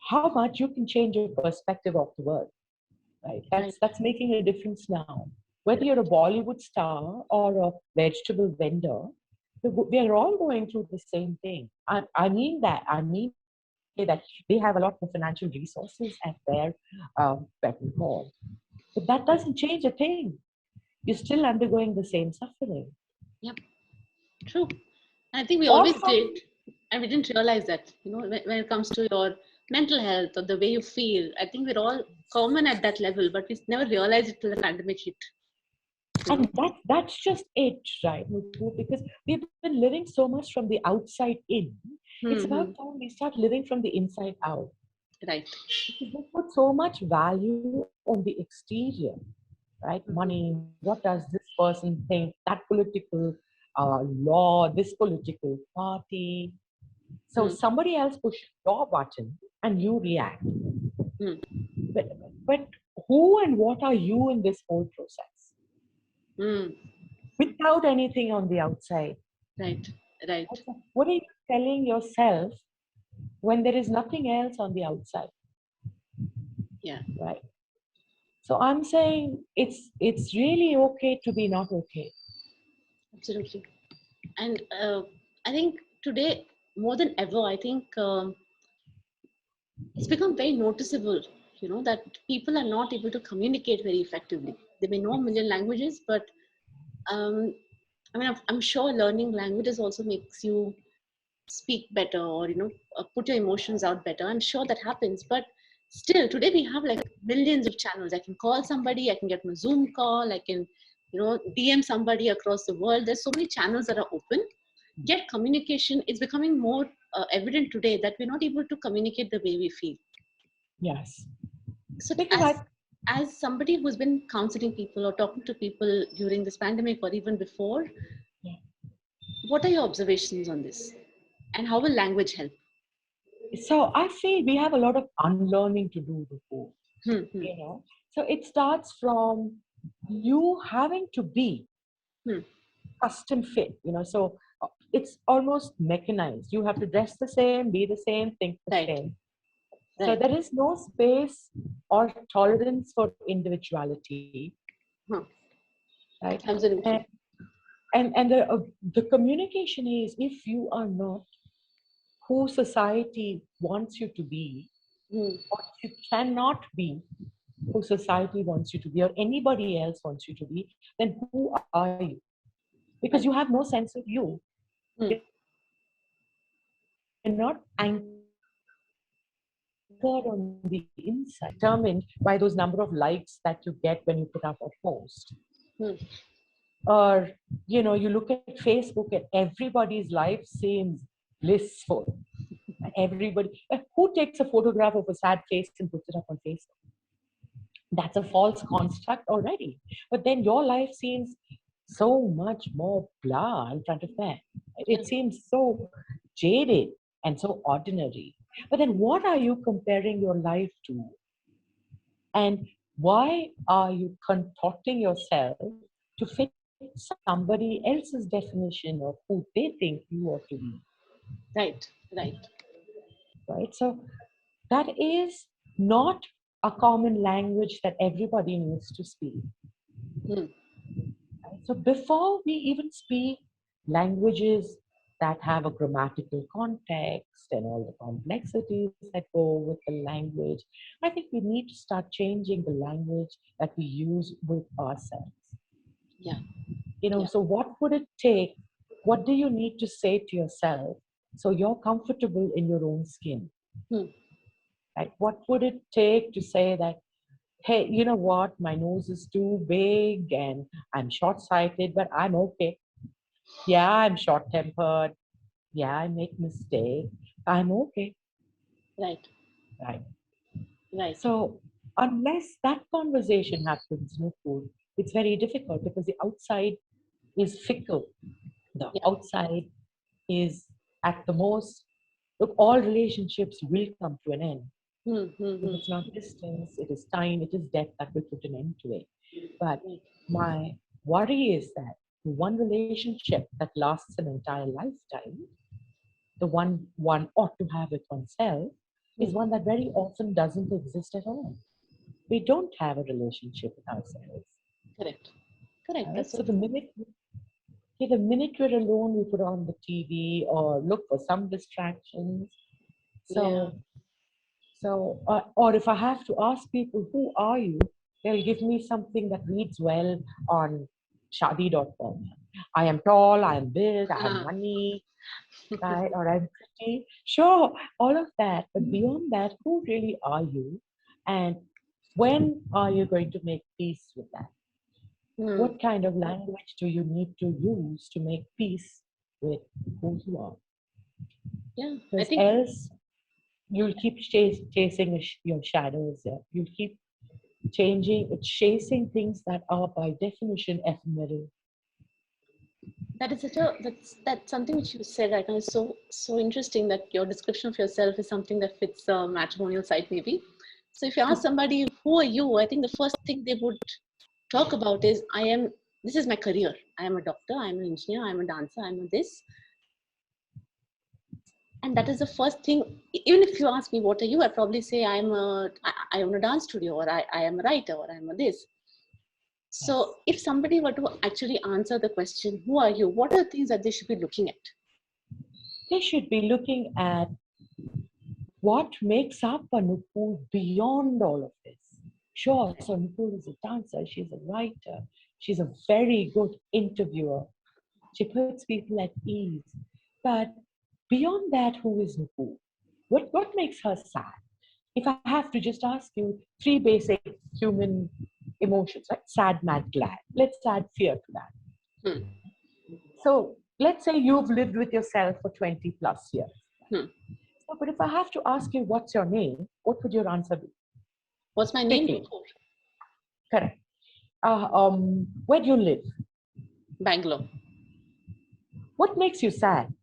how much you can change your perspective of the world. Right? That's making a difference now. Whether you're a Bollywood star or a vegetable vendor, we are all going through the same thing. I mean that. I mean that they have a lot more financial resources at their beck and call. But that doesn't change a thing. You're still undergoing the same suffering. Yep. True. I think we Or always from, did, and we didn't realize that. When it comes to your mental health or the way you feel, I think we're all common at that level, but we never realized it till the pandemic hit. And that's just it, right? Because we've been living so much from the outside in. It's about time we start living from the inside out. Right. Because we put so much value on the exterior, right? Money, what does this person think? That political law, this political party. So somebody else pushes your button and you react. But who and what are you in this whole process? Without anything on the outside. Right, right. What are you telling yourself when there is nothing else on the outside? Yeah. Right. So I'm saying it's really okay to be not okay. Absolutely. And I think today, more than ever, I think it's become very noticeable, that people are not able to communicate very effectively. They may know a million languages, but I mean, I'm sure learning languages also makes you speak better, or put your emotions out better. I'm sure that happens, but still today we have like millions of channels. I can call somebody, I can get on a Zoom call, I can DM somebody across the world. There's so many channels that are open, yet communication is becoming more evident today that we're not able to communicate the way we feel. Yes. So Because as somebody who's been counseling people or talking to people during this pandemic or even before, what are your observations on this, and how will language help? so I feel we have a lot of unlearning to do before, Hmm. So it starts from you having to be Hmm. custom fit, so it's almost mechanized. You have to dress the same, be the same, think the Right. same. So Right. there is no space or tolerance for individuality, Huh. right? Absolutely. And the communication is, if you are not who society wants you to be, Hmm. or you cannot be who society wants you to be, or anybody else wants you to be, then who are you? Because you Right. have no sense of you. Hmm. You're not anchored on the inside. Determined by those number of likes that you get when you put up a post. Hmm. Or, you look at Facebook and everybody's life seems blissful. Everybody, who takes a photograph of a sad face and puts it up on Facebook? That's a false construct already. But then your life seems so much more blah in front of them. Yeah. It seems so jaded and so ordinary. But then what are you comparing your life to? And why are you contorting yourself to fit somebody else's definition of who they think you ought to be? Right. Right. Right? So that is not a common language that everybody needs to speak. Hmm. So before we even speak languages that have a grammatical context and all the complexities that go with the language, I think we need to start changing the language that we use with ourselves. Yeah. Yeah. So what would it take? What do you need to say to yourself so you're comfortable in your own skin? Hmm. Right? What would it take to say that, hey, you know what? My nose is too big and I'm short sighted, but I'm okay. Yeah, I'm short tempered. Yeah, I make mistakes. I'm okay. Right. Right. Right. So, unless that conversation happens, Nupur, it's very difficult because the outside is fickle. The Yeah. outside is at the most, look, all relationships will come to an end. Hmm. Hmm. If Hmm. it's not distance, it is time, it is death that will put an end to it. But Right. my worry is that the one relationship that lasts an entire lifetime, the one ought to have with oneself, Hmm. is one that very often doesn't exist at all. We don't have a relationship with ourselves. Correct. Correct. Right? That's so So the true. minute the minute we're alone, we put on the TV or look for some distractions. Yeah. Or if I have to ask people, who are you? They'll give me something that reads well on shadi.com. I am tall, I am big, I have money, right? Or I'm pretty. Sure, all of that. But beyond that, who really are you? And when are you going to make peace with that? Hmm. What kind of language do you need to use to make peace with who you are? Yeah. I Because think else you'll keep chasing your shadows. Yeah? You'll keep chasing things that are by definition ephemeral. that is that's something which you said right now is so interesting, that your description of yourself is something that fits a matrimonial site maybe. So if you ask somebody who are you, I think the first thing they would talk about is, this is my career. I am a doctor, I am an engineer, I am a dancer, I am a this. And that is the first thing. Even if you ask me what are you, I probably say I own a dance studio, or I am a writer, or I am a this. Yes. So if somebody were to actually answer the question, who are you, what are the things that they should be looking at? They should be looking at what makes up a Nupur beyond all of this. Sure, so Nupur is a dancer, she's a writer, she's a very good interviewer. She puts people at ease. But beyond that, who is Nupur? What makes her sad? If I have to just ask you three basic human emotions, right? Sad, mad, glad. Let's add fear to that. Hmm. So let's say you've lived with yourself for 20 plus years. Hmm. So, but if I have to ask you what's your name, what would your answer be? What's my name? Quickly. Correct. Where do you live? Bangalore. What makes you sad?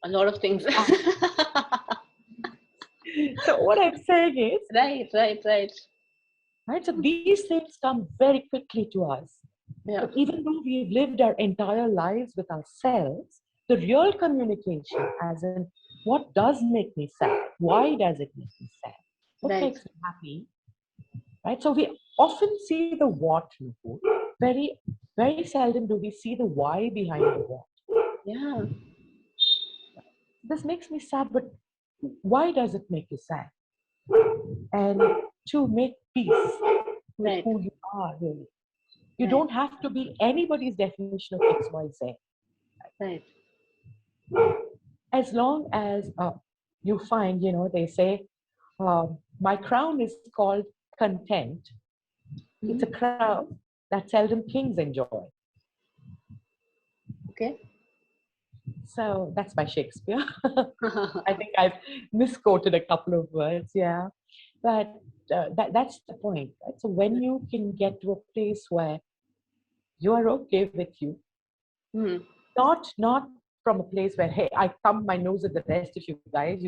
A lot of things. So what I'm saying is, Right. right? So these things come very quickly to us. Yeah. But even though we've lived our entire lives with ourselves, the real communication, as in what does make me sad? Why does it make me sad? What Right. makes me happy? Right? So we often see the what, Nupur. Very, very seldom do we see the why behind the what. Yeah. This makes me sad, but why does it make you sad? And to make peace with Right. who you are, really. You Right. don't have to be anybody's definition of X, Y, Z. Right. As long as you find, they say, my crown is called content. It's a Mhm. crown that seldom kings enjoy. Okay. So that's by Shakespeare. I think I've misquoted a couple of words, yeah. But that's the point, right? So when you can get to a place where you are okay with you, Hmm. not from a place where, hey, I thumb my nose at the rest of you guys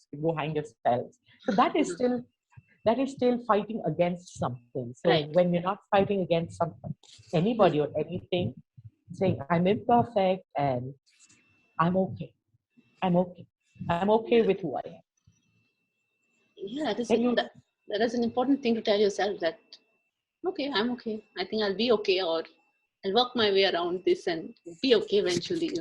can go hang yourselves. So that is still fighting against something. So Right. when you're not fighting against something, anybody or anything, saying I'm imperfect and I'm okay. I'm okay. I'm okay with who I am. Yeah, that is Then you that is an important thing to tell yourself that okay, I'm okay. I think I'll be okay, or I'll work my way around this and be okay eventually.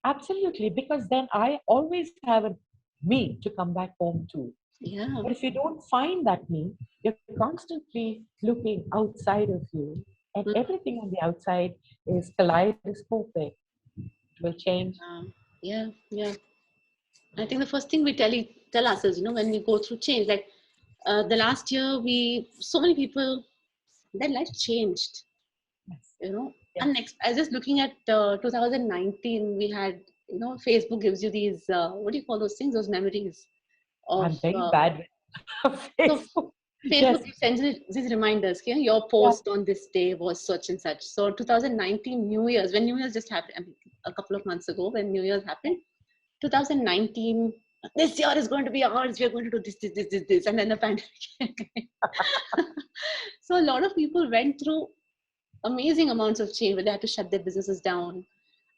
absolutely, because then I always have a me to come back home to. Yeah. But if you don't find that me, you're constantly looking outside of you, and Mm. everything on the outside is kaleidoscopic. It will change. Yeah. Yeah. I think the first thing we tell ourselves, when we go through change, like the last year, so many people, their life changed. Yes. And Yes. next, I was just looking at 2019. We had, Facebook gives you these what do you call those things? Those memories of I'm very bad with so Facebook. Facebook Yes. sends you these reminders. Okay, your Yeah. post on this day was such and such. So 2019 New Year's, when New Year's just happened, I mean, a couple of months ago, when New Year's happened, 2019. This year is going to be ours. We are going to do this, and then the pandemic. So a lot of people went through amazing amounts of change where they had to shut their businesses down.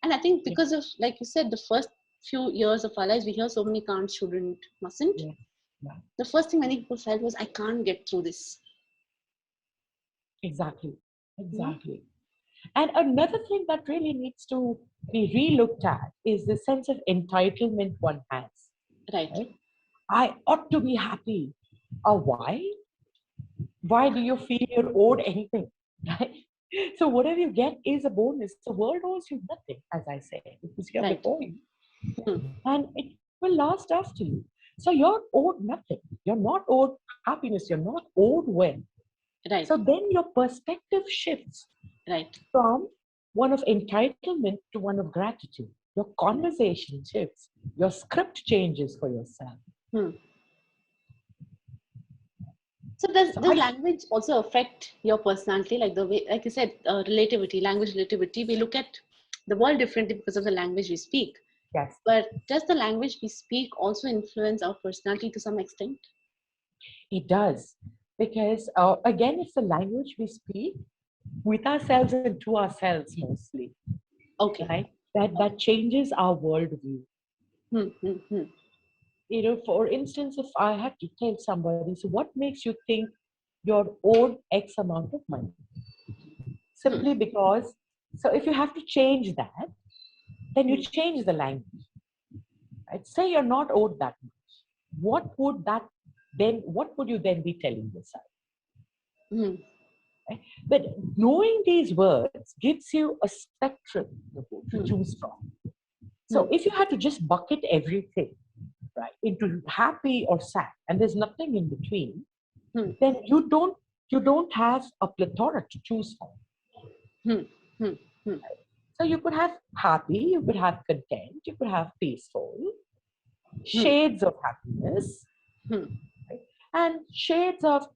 And I think Yeah. because of, like you said, the first few years of our lives, we hear so many can't, shouldn't, mustn't. Yeah. Yeah. The first thing many people felt was, I can't get through this. Exactly. Yeah. Exactly. And another thing that really needs to be re-looked at is the sense of entitlement one has. Right. Right? I ought to be happy. Why? Why do you feel you're owed anything? Right? So whatever you get is a bonus. The world owes you nothing, as I say. It was here Right. before you, Hmm. and it will last after you. So you're owed nothing. You're not owed happiness. You're not owed wealth. Right. So then your perspective shifts Right. from one of entitlement to one of gratitude. Your conversation shifts. Your script changes for yourself. Hmm. So does So does language also affect your personality, like the way, like you said, relativity, language relativity? We look at the world differently because of the language we speak. yes, But does the language we speak also influence our personality to some extent? it does. Because again, it's the language we speak with ourselves and to ourselves mostly, Okay. right? That changes our worldview. Hmm, hmm, hmm. For instance, if I had to tell somebody, so what makes you think you're owed X amount of money? Hmm. Simply because, so if you have to change that, then you change the language. Right? Say you're not owed that much. What would you then be telling yourself? Hmm. Right? But knowing these words gives you a spectrum to Hmm. choose from. So if you had to just bucket everything, right, into happy or sad, and there's nothing in between, then you don't have a plethora to choose from. Hmm. Hmm. Hmm. So you could have happy, you could have content, you could have peaceful, Hmm. shades of happiness, Hmm. right? And shades of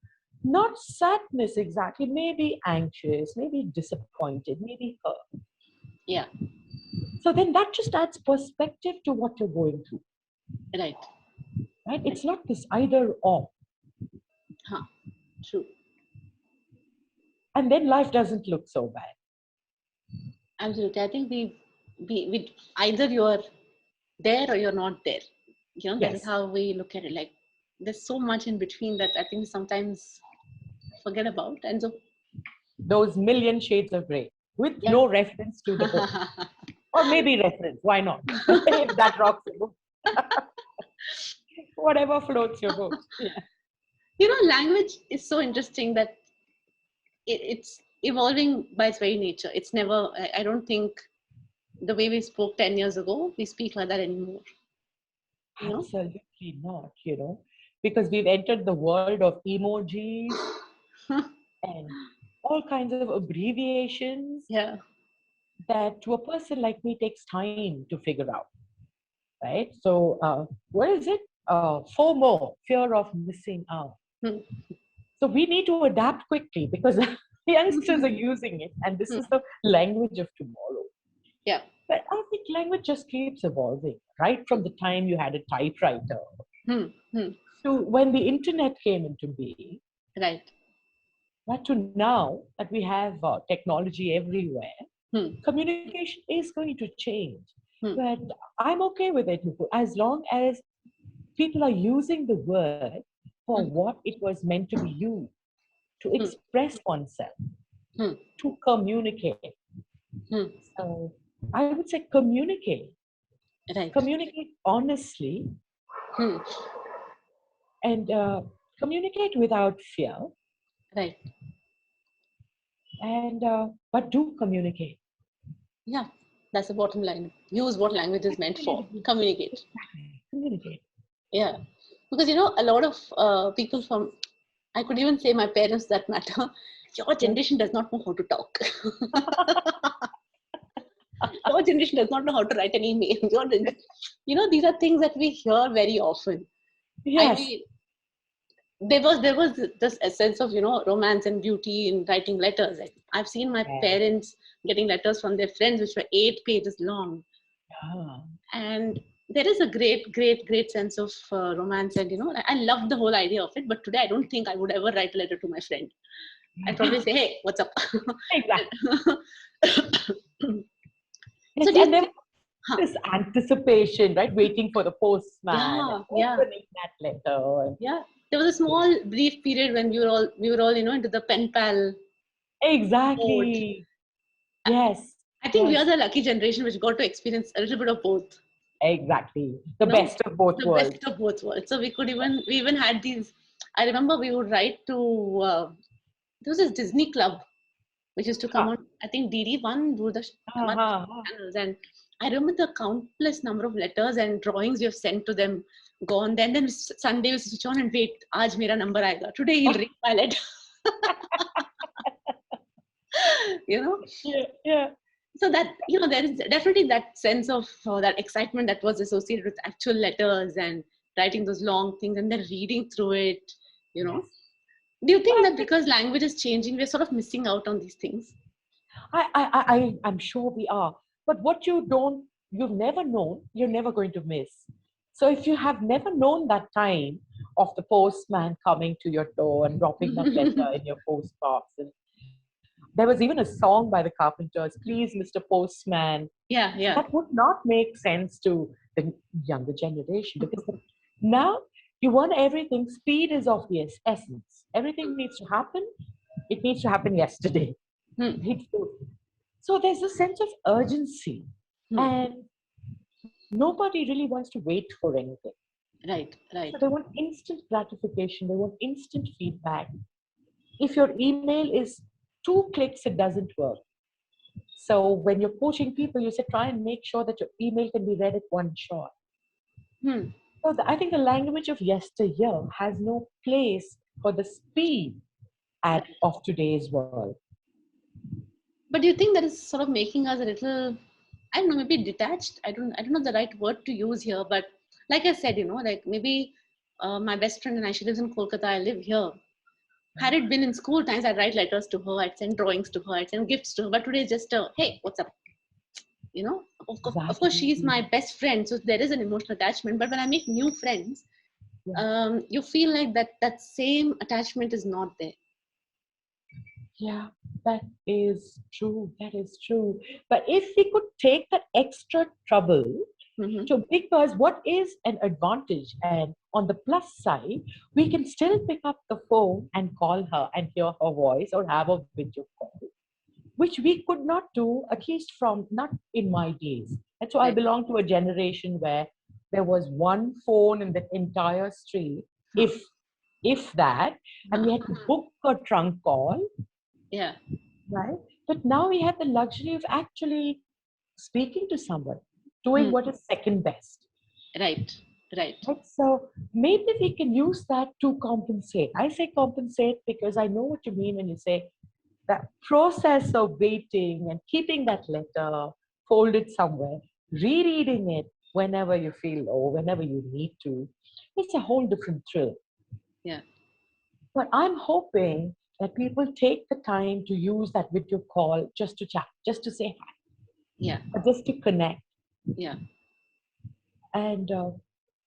not sadness exactly, maybe anxious, maybe disappointed, maybe hurt. Yeah. So then that just adds perspective to what you're going through, Right. right? It's not this either or. Huh. True. And then life doesn't look so bad. Absolutely. I think we either you're there or you're not there. That is Yes, how we look at it. Like there's so much in between that I think sometimes forget about. And so those million shades of gray with yeah. no reference to the book. Or maybe reference, why not? If that rocks your book. Whatever floats your boat. Yeah. Language is so interesting that it's evolving by its very nature. It's never, I don't think the way we spoke 10 years ago, we speak like that anymore. Absolutely not, because we've entered the world of emojis and all kinds of abbreviations Yeah. that to a person like me takes time to figure out, right? So, what is it? FOMO, fear of missing out. Hmm. So, we need to adapt quickly because youngsters are using it, and this is the language of tomorrow. Yeah. But I think language just keeps evolving, right from the time you had a typewriter Hmm. Hmm. to when the internet came into being, Right. but to now that we have technology everywhere, Hmm. communication is going to change. Hmm. But I'm okay with it, Nupur, as long as people are using the word for Hmm. what it was meant to be used, to Hmm. express oneself, Hmm. to communicate. Hmm. So I would say communicate. Right. Communicate honestly Hmm. and communicate without fear, Right. and but do communicate. Yeah. That's the bottom line. Use what language is meant for. Communicate. Exactly. Communicate. Yeah. Because, a lot of people from, I could even say my parents that matter, your Yeah. generation does not know how to talk. Your generation does not know how to write an email. These are things that we hear very often. I Yes. mean, there was this essence of romance and beauty in writing letters. Like, I've seen my Yeah. parents getting letters from their friends which were 8 pages long, Ah. and there is a great sense of romance, and I love the whole idea of it. But today I don't think I would ever write a letter to my friend. I'd probably say, hey, what's up? Exactly. So Yes, do you and there think, was huh, this anticipation, right? Waiting for the postman and yeah, opening that letter. And, yeah, there was a small brief period when we were all into the pen pal mode. exactly. Yes. I think we are Yes. the lucky generation which got to experience a little bit of both. Exactly. The You know, best of both the best worlds. of both worlds. So we even had these. I remember we would write to. There was this Disney Club which used to come Huh. on. I think DD1, Ah, one ah, ah. channels, and I remember the countless number of letters and drawings we have sent to them. Gone. Then Sunday we switch on and wait. Aaj mera number aayega. Today he'll read my letter. you know. Yeah, yeah. So that there is definitely that sense of that excitement that was associated with actual letters and writing those long things and then reading through it. You know. Yes. Do you But think I that think because language is changing, we're sort of missing out on these things? I'm sure we are. But what you've never known, you're never going to miss. So if you have never known that time of the postman coming to your door and dropping that letter in your post box, and there was even a song by the Carpenters, Please, Mr. Postman, Yeah, yeah. that would not make sense to the younger generation because now you want everything, speed is of the essence. Everything needs to happen. It needs to happen yesterday. Hmm, Right? So there's a sense of urgency, hmm. and nobody really wants to wait for anything. Right, right. So they want instant gratification, they want instant feedback. If your email is 2 clicks, it doesn't work. So when you're coaching people, you say try and make sure that your email can be read at one shot. Hmm. So I think the language of yesteryear has no place for the speed of today's world. But do you think that is sort of making us a little, I don't know, maybe detached? I don't know the right word to use here, but like I said, like maybe my best friend and I, she lives in Kolkata, I live here. Had it been in school times, I'd write letters to her, I'd send drawings to her, I'd send gifts to her. But today, it's just hey, what's up? Of course, she's Exactly. my best friend, so there is an emotional attachment. But when I make new friends, Yeah. you feel like that same attachment is not there. Yeah, that is true. That is true. But if we could take that extra trouble Mm-hmm. to, because what is an advantage, and on the plus side, we can still pick up the phone and call her and hear her voice or have a video call, which we could not do, at least from not in my days. And so I Right. belong to a generation where there was one phone in the entire street, Huh. if that, and we had to book a trunk call, Yeah. right? But now we have the luxury of actually speaking to someone, Hmm. doing what is second best. Right. Right. Right? So maybe we can use that to compensate. I say compensate because I know what you mean when you say that process of waiting and keeping that letter folded somewhere, rereading it whenever you feel or whenever you need to. It's a whole different thrill. Yeah. But I'm hoping that people take the time to use that video call just to chat, just to say hi, Yeah. or just to connect, Yeah. and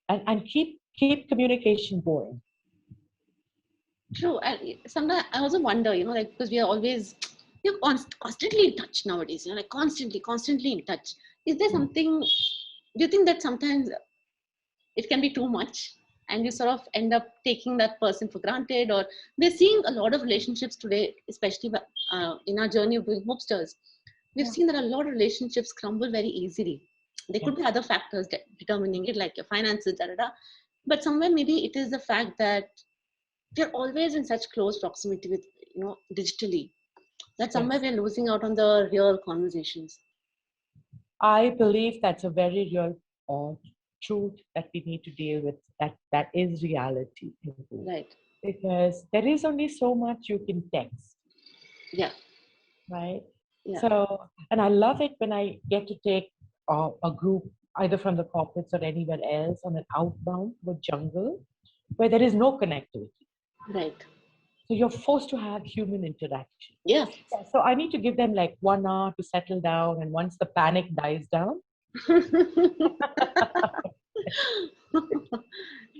and keep communication going. True. And sometimes I also wonder, like because we are always, constantly in touch nowadays. Like constantly in touch. Is there Yeah. something? Do you think that sometimes it can be too much, and you sort of end up taking that person for granted? Or we're seeing a lot of relationships today, especially in our journey of doing Hoopsters. We've Yeah. seen that a lot of relationships crumble very easily. There could be Yes. other factors determining it, like your finances, da da da. But somewhere maybe it is the fact that we're always in such close proximity with, digitally, that somewhere Yes. we're losing out on the real conversations. I believe that's a very real uh, truth that we need to deal with. That is reality, Right. because there is only so much you can text, Yeah. right? Yeah. So, and I love it when I get to take a group either from the corporates or anywhere else on an outbound to a jungle where there is no connectivity. Right. So you're forced to have human interaction. Yeah. Yeah, so I need to give them like 1 hour to settle down, and once the panic dies down,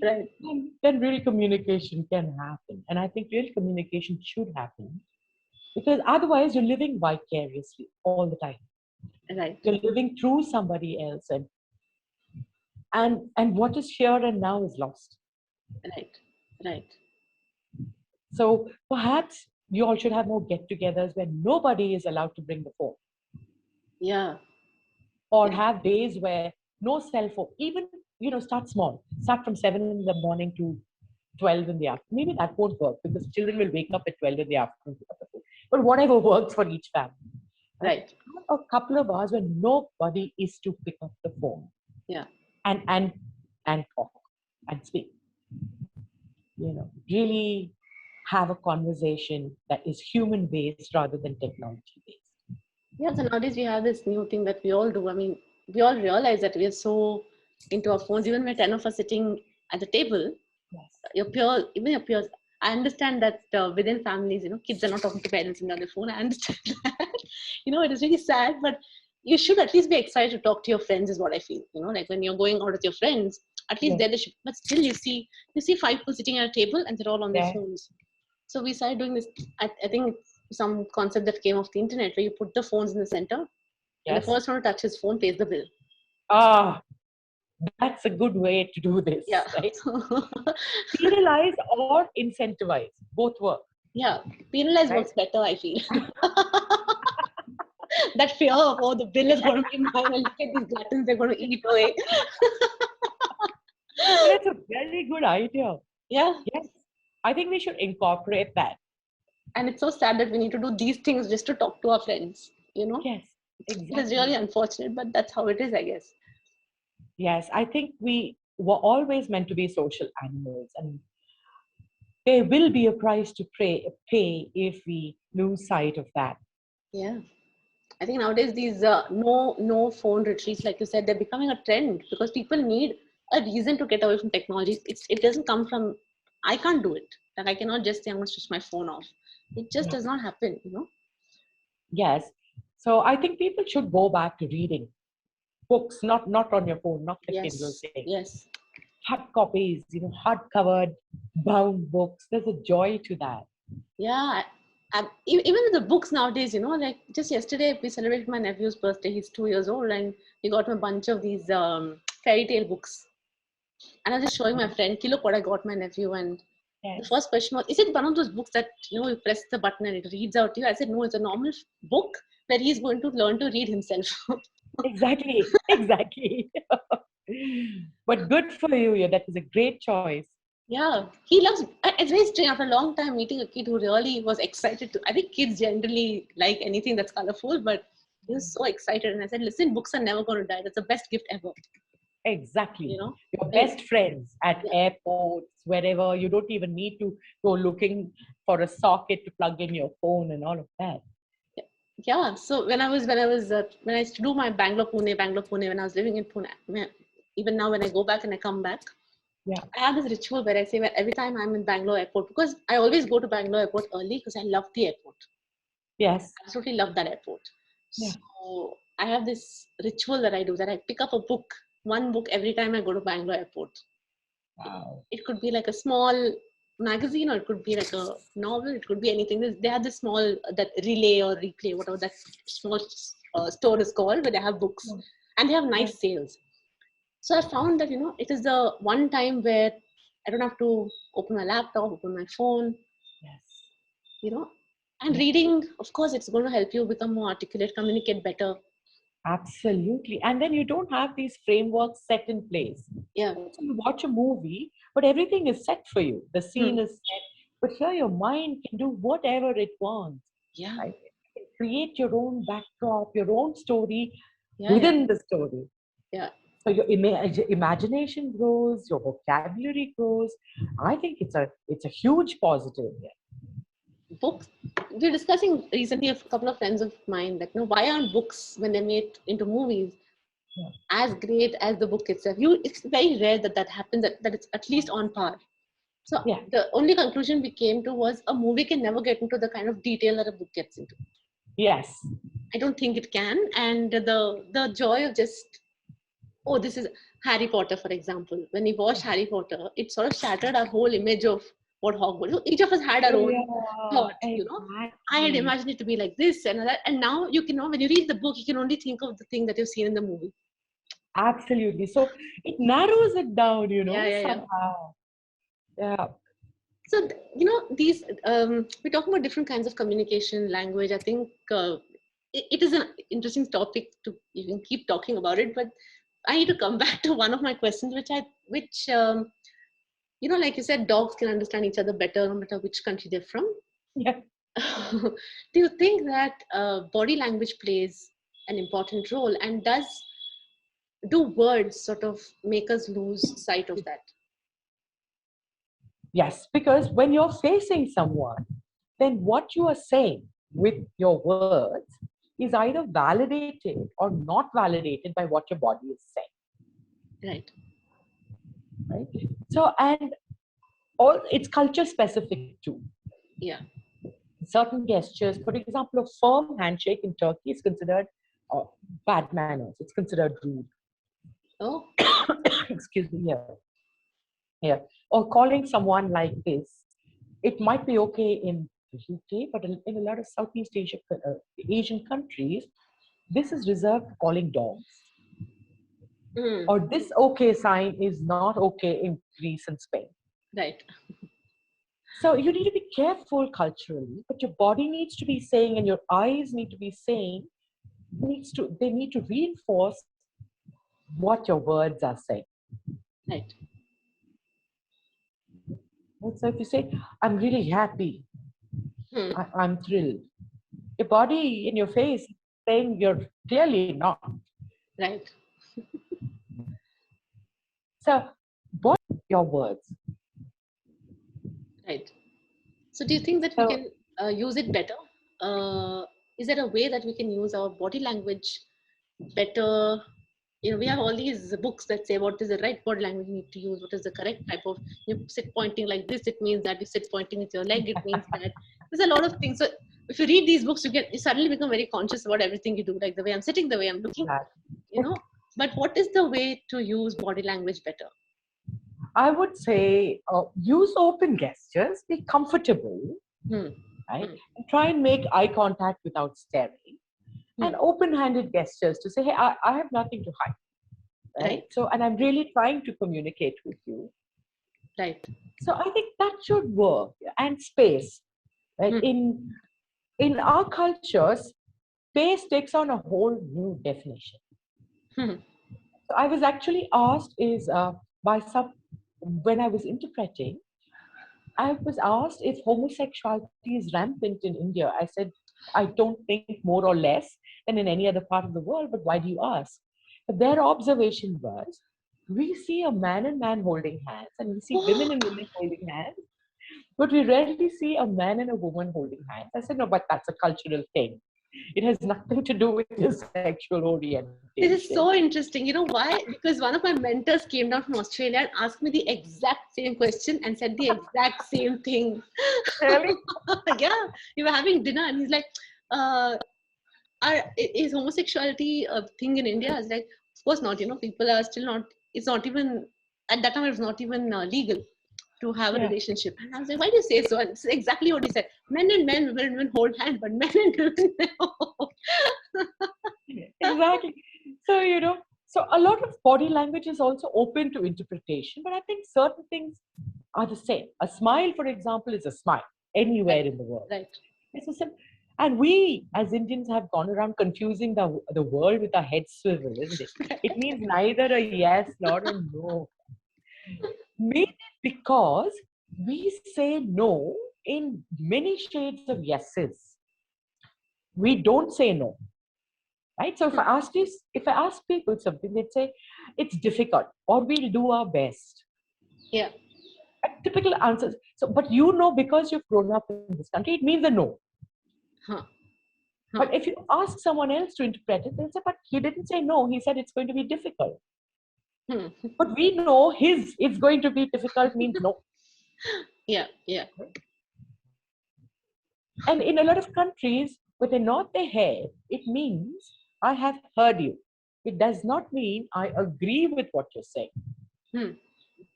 Right. then real communication can happen. And I think real communication should happen, because otherwise you're living vicariously all the time. Right. You're living through somebody else, and what is here and now is lost. Right. Right. So perhaps you all should have more get-togethers where nobody is allowed to bring the phone, Yeah. or Yeah. have days where no cell phone. Even start small. Start from 7 in the morning to 12 in the afternoon. Maybe that won't work because children will wake up at 12 in the afternoon to pick up the phone. But whatever works for each family. Right? Right. Have a couple of hours when nobody is to pick up the phone Yeah. and and and talk and speak. Really have a conversation that is human based rather than technology based. Yeah. So nowadays we have this new thing that we all do. I mean, we all realize that we are so into our phones. Even when 10 of us sitting at the table, Yes. even your peers. I understand that within families, kids are not talking to parents and on their phone. I understand that. It is really sad, but you should at least be excited to talk to your friends, is what I feel. Like when you're going out with your friends, at least Yes. there they should, but still you see five people sitting at a table and they're all on their Yes. phones. So we started doing this. I think it's some concept that came off the internet where you put the phones in the center and the Yes. first one to touch his phone pays the bill. Ah, that's a good way to do Yeah. this, right? Penalize or incentivize, both work, Yeah. Penalize right? works better, I feel. That fear of, oh, the bill is going to be mine, and look at these gluttons, they're going to eat away. That's a very good idea. Yeah. Yes, I think we should incorporate that. And it's so sad that we need to do these things just to talk to our friends. Yes, It is really Exactly. unfortunate, but that's how it is, I guess. Yes, I think we were always meant to be social animals, and there will be a price to pay if we lose sight of that. Yeah. I think nowadays these no phone retreats, like you said, they're becoming a trend because people need a reason to get away from technology. It doesn't come from I can't do it. That I cannot just say I'm going to switch my phone off. It just Yeah. does not happen, you know. Yes. So I think people should go back to reading books, not on your phone, not the Kindle Yes, thing. yes, Hard copies, hard-covered, bound books. There's a joy to that. yeah. Even with the books nowadays, you know, like just yesterday we celebrated my nephew's birthday. He's 2 years old, and he got him a bunch of these fairy tale books. And I was just showing my friend, "Ki, look what I got my nephew." And the Yes, first question was, "Is it one of those books that you press the button and it reads out to you?" I said, "No, it's a normal book where he's going to learn to read himself." exactly, exactly. But good for you. Yeah, that is a great choice. Yeah, he loves. It's very strange. After a long time meeting a kid who really was excited to. I think kids generally like anything that's colorful, but he was so excited. And I said, "Listen, books are never going to die. That's the best gift ever." Exactly. You know. Your And best friends at yeah, airports, wherever, you don't even need to go looking for a socket to plug in your phone and all of that. yeah. Yeah. So when I used to do my Bangalore Pune, when I was living in Pune, even now when I go back and I come back, Yeah. I have this ritual where I say where every time I'm in Bangalore airport, because I always go to Bangalore airport early because I love the airport. Yes. Absolutely love that airport. Yeah. So I have this ritual that I do, that I pick up a book, one book every time I go to Bangalore airport. Wow. It could be like a small magazine, or it could be like a novel. It could be anything. They have this small that relay or replay, whatever that small store is called, where they have books Yeah. and they have Yeah. nice sales. So I found that it is the one time where I don't have to open my laptop, open my phone, Yes. you know. And Yeah. reading, of course, it's going to help you become more articulate, communicate better. Absolutely. And then you don't have these frameworks set in place. Yeah. So you watch a movie, but everything is set for you. The Hmm. scene is set, but here your mind can do whatever it wants. Yeah. Right? You can create your own backdrop, your own story Yeah. Yeah. within the story. Yeah. So your imagination grows, your vocabulary grows. I think it's a huge positive. Books. We were discussing recently, a couple of friends of mine, like, why aren't books, when they're made into movies, Yeah. as great as the book itself? It's very rare that happens, that it's at least on par. So Yeah. the only conclusion we came to was a movie can never get into the kind of detail that a book gets into. Yes. I don't think it can. And the joy of just, oh, this is Harry Potter, for example. When we watched Harry Potter, it sort of shattered our whole image of what Hogwarts. Each of us had our own Yeah. thought. I had Exactly. imagined it to be like this and that, and now you can know, when you read the book, you can only think of the thing that you've seen in the movie. Absolutely. So it narrows it down, Yeah, yeah, yeah. somehow. Yeah. So these we talk about different kinds of communication, language. I think it is an interesting topic to even keep talking about it, but I need to come back to one of my questions, which like you said, dogs can understand each other better no matter which country they're from. Yeah. Do you think that body language plays an important role, and do words sort of make us lose sight of that? Yes, because when you're facing someone, then what you are saying with your words is either validated or not validated by what your body is saying. Right. Right? So, and all it's culture specific too. Yeah. Certain gestures, for example, a firm handshake in Turkey is considered bad manners. It's considered rude. Oh. Excuse me. Yeah. Yeah. Or calling someone like this, it might be okay in the UK, but in a lot of Southeast Asian countries, this is reserved for calling dogs. Mm. Or this okay sign is not okay in Greece and Spain. Right. So you need to be careful culturally, but your body needs to be saying and your eyes need to be saying, they need to reinforce what your words are saying. Right. And so if you say, I'm really happy, Hmm. I'm thrilled, your body in your face saying you're clearly not. Right. So, what are your words? Right. So do you think that we So, can use it better? Is there a way that we can use our body language better? We have all these books that say what is the right body language you need to use, what is the correct type of, you sit pointing like this, it means that. You sit pointing with your leg, it means that. There's a lot of things. So if you read these books, you suddenly become very conscious about everything you do, like the way I'm sitting, the way I'm looking, But what is the way to use body language better? I would say use open gestures, be comfortable, right? And try and make eye contact without staring. And open-handed gestures to say, hey, I have nothing to hide. Right? So, and I'm really trying to communicate with you. Right. So I think that should work. And space. Right? In our cultures, space takes on a whole new definition. So I was actually asked when I was interpreting, I was asked if homosexuality is rampant in India. I said, I don't think more or less than in any other part of the world, but why do you ask? But their observation was, we see a man and man holding hands, and we see women and women holding hands, but we rarely see a man and a woman holding hands. I said, no, but that's a cultural thing. It has nothing to do with your sexual orientation. This is so interesting. You know why? Because one of my mentors came down from Australia and asked me the exact same question and said the exact same thing. Really? Yeah, we were having dinner and he's like, is homosexuality a thing in India? I was like, of course not. People are still not, it's not even, at that time it was not even legal to have a relationship. And I was like, why do you say so? And it's exactly what he said. Men and men, women and women hold hands, but men and women Exactly. So, so a lot of body language is also open to interpretation, but I think certain things are the same. A smile, for example, is a smile anywhere in the world. Right. And we, as Indians, have gone around confusing the world with our head swivel, isn't it? It means neither a yes nor a no. Maybe because we say no in many shades of yeses. We don't say no. Right? So if I ask people something, they'd say, it's difficult, or we'll do our best. Yeah. Typical answers. So, but because you've grown up in this country, it means a no. But if you ask someone else to interpret it, they'll say, but he didn't say no, he said it's going to be difficult. But we know it's going to be difficult means no. Yeah, yeah. And in a lot of countries, when they nod their head, it means I have heard you. It does not mean I agree with what you're saying. It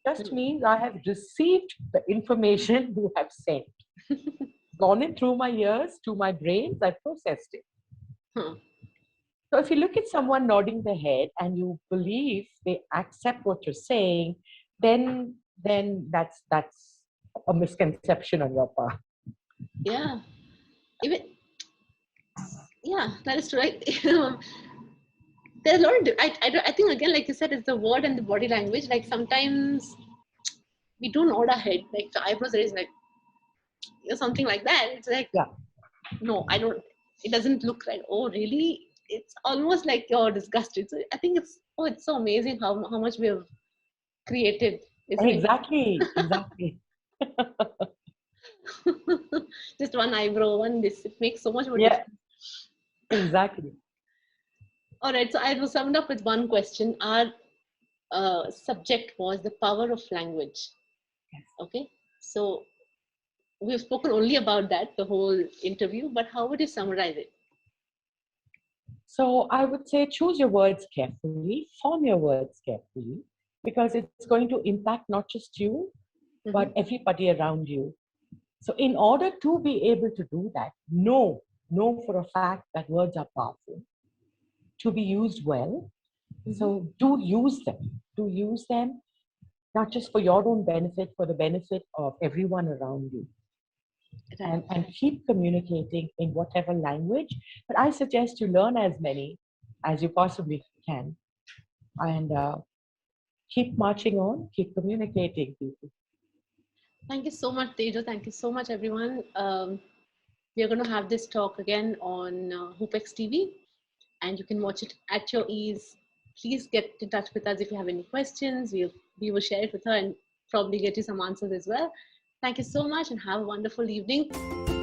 just means I have received the information you have sent. Gone in through my ears, to my brains, I've processed it. So if you look at someone nodding their head and you believe they accept what you're saying, then that's a misconception on your part. Yeah. That is true, right? There's a lot of, I think again, like you said, it's the word and the body language. Like sometimes we do nod our head, like the eyebrows raised, like something like that. It's like, no, I don't, it doesn't look right. Oh, really? It's almost like you're disgusted. So I think it's so amazing how much we have created. Exactly. Just one eyebrow, it makes so much of a difference. Exactly. All right, so I was summed up with one question. Our subject was the power of language. Okay, so we've spoken only about that the whole interview, but how would you summarize it? So I would say choose your words carefully, form your words carefully, because it's going to impact not just you, but everybody around you. So in order to be able to do that, know for a fact that words are powerful, to be used well. So do use them, not just for your own benefit, for the benefit of everyone around you. Right. And keep communicating in whatever language. But I suggest you learn as many as you possibly can. And keep marching on, keep communicating, people. Thank you so much, Tejo. Thank you so much, everyone. We are going to have this talk again on Hoopex TV. and you can watch it at your ease. Please get in touch with us if you have any questions. We will share it with her and probably get you some answers as well. Thank you so much and have a wonderful evening.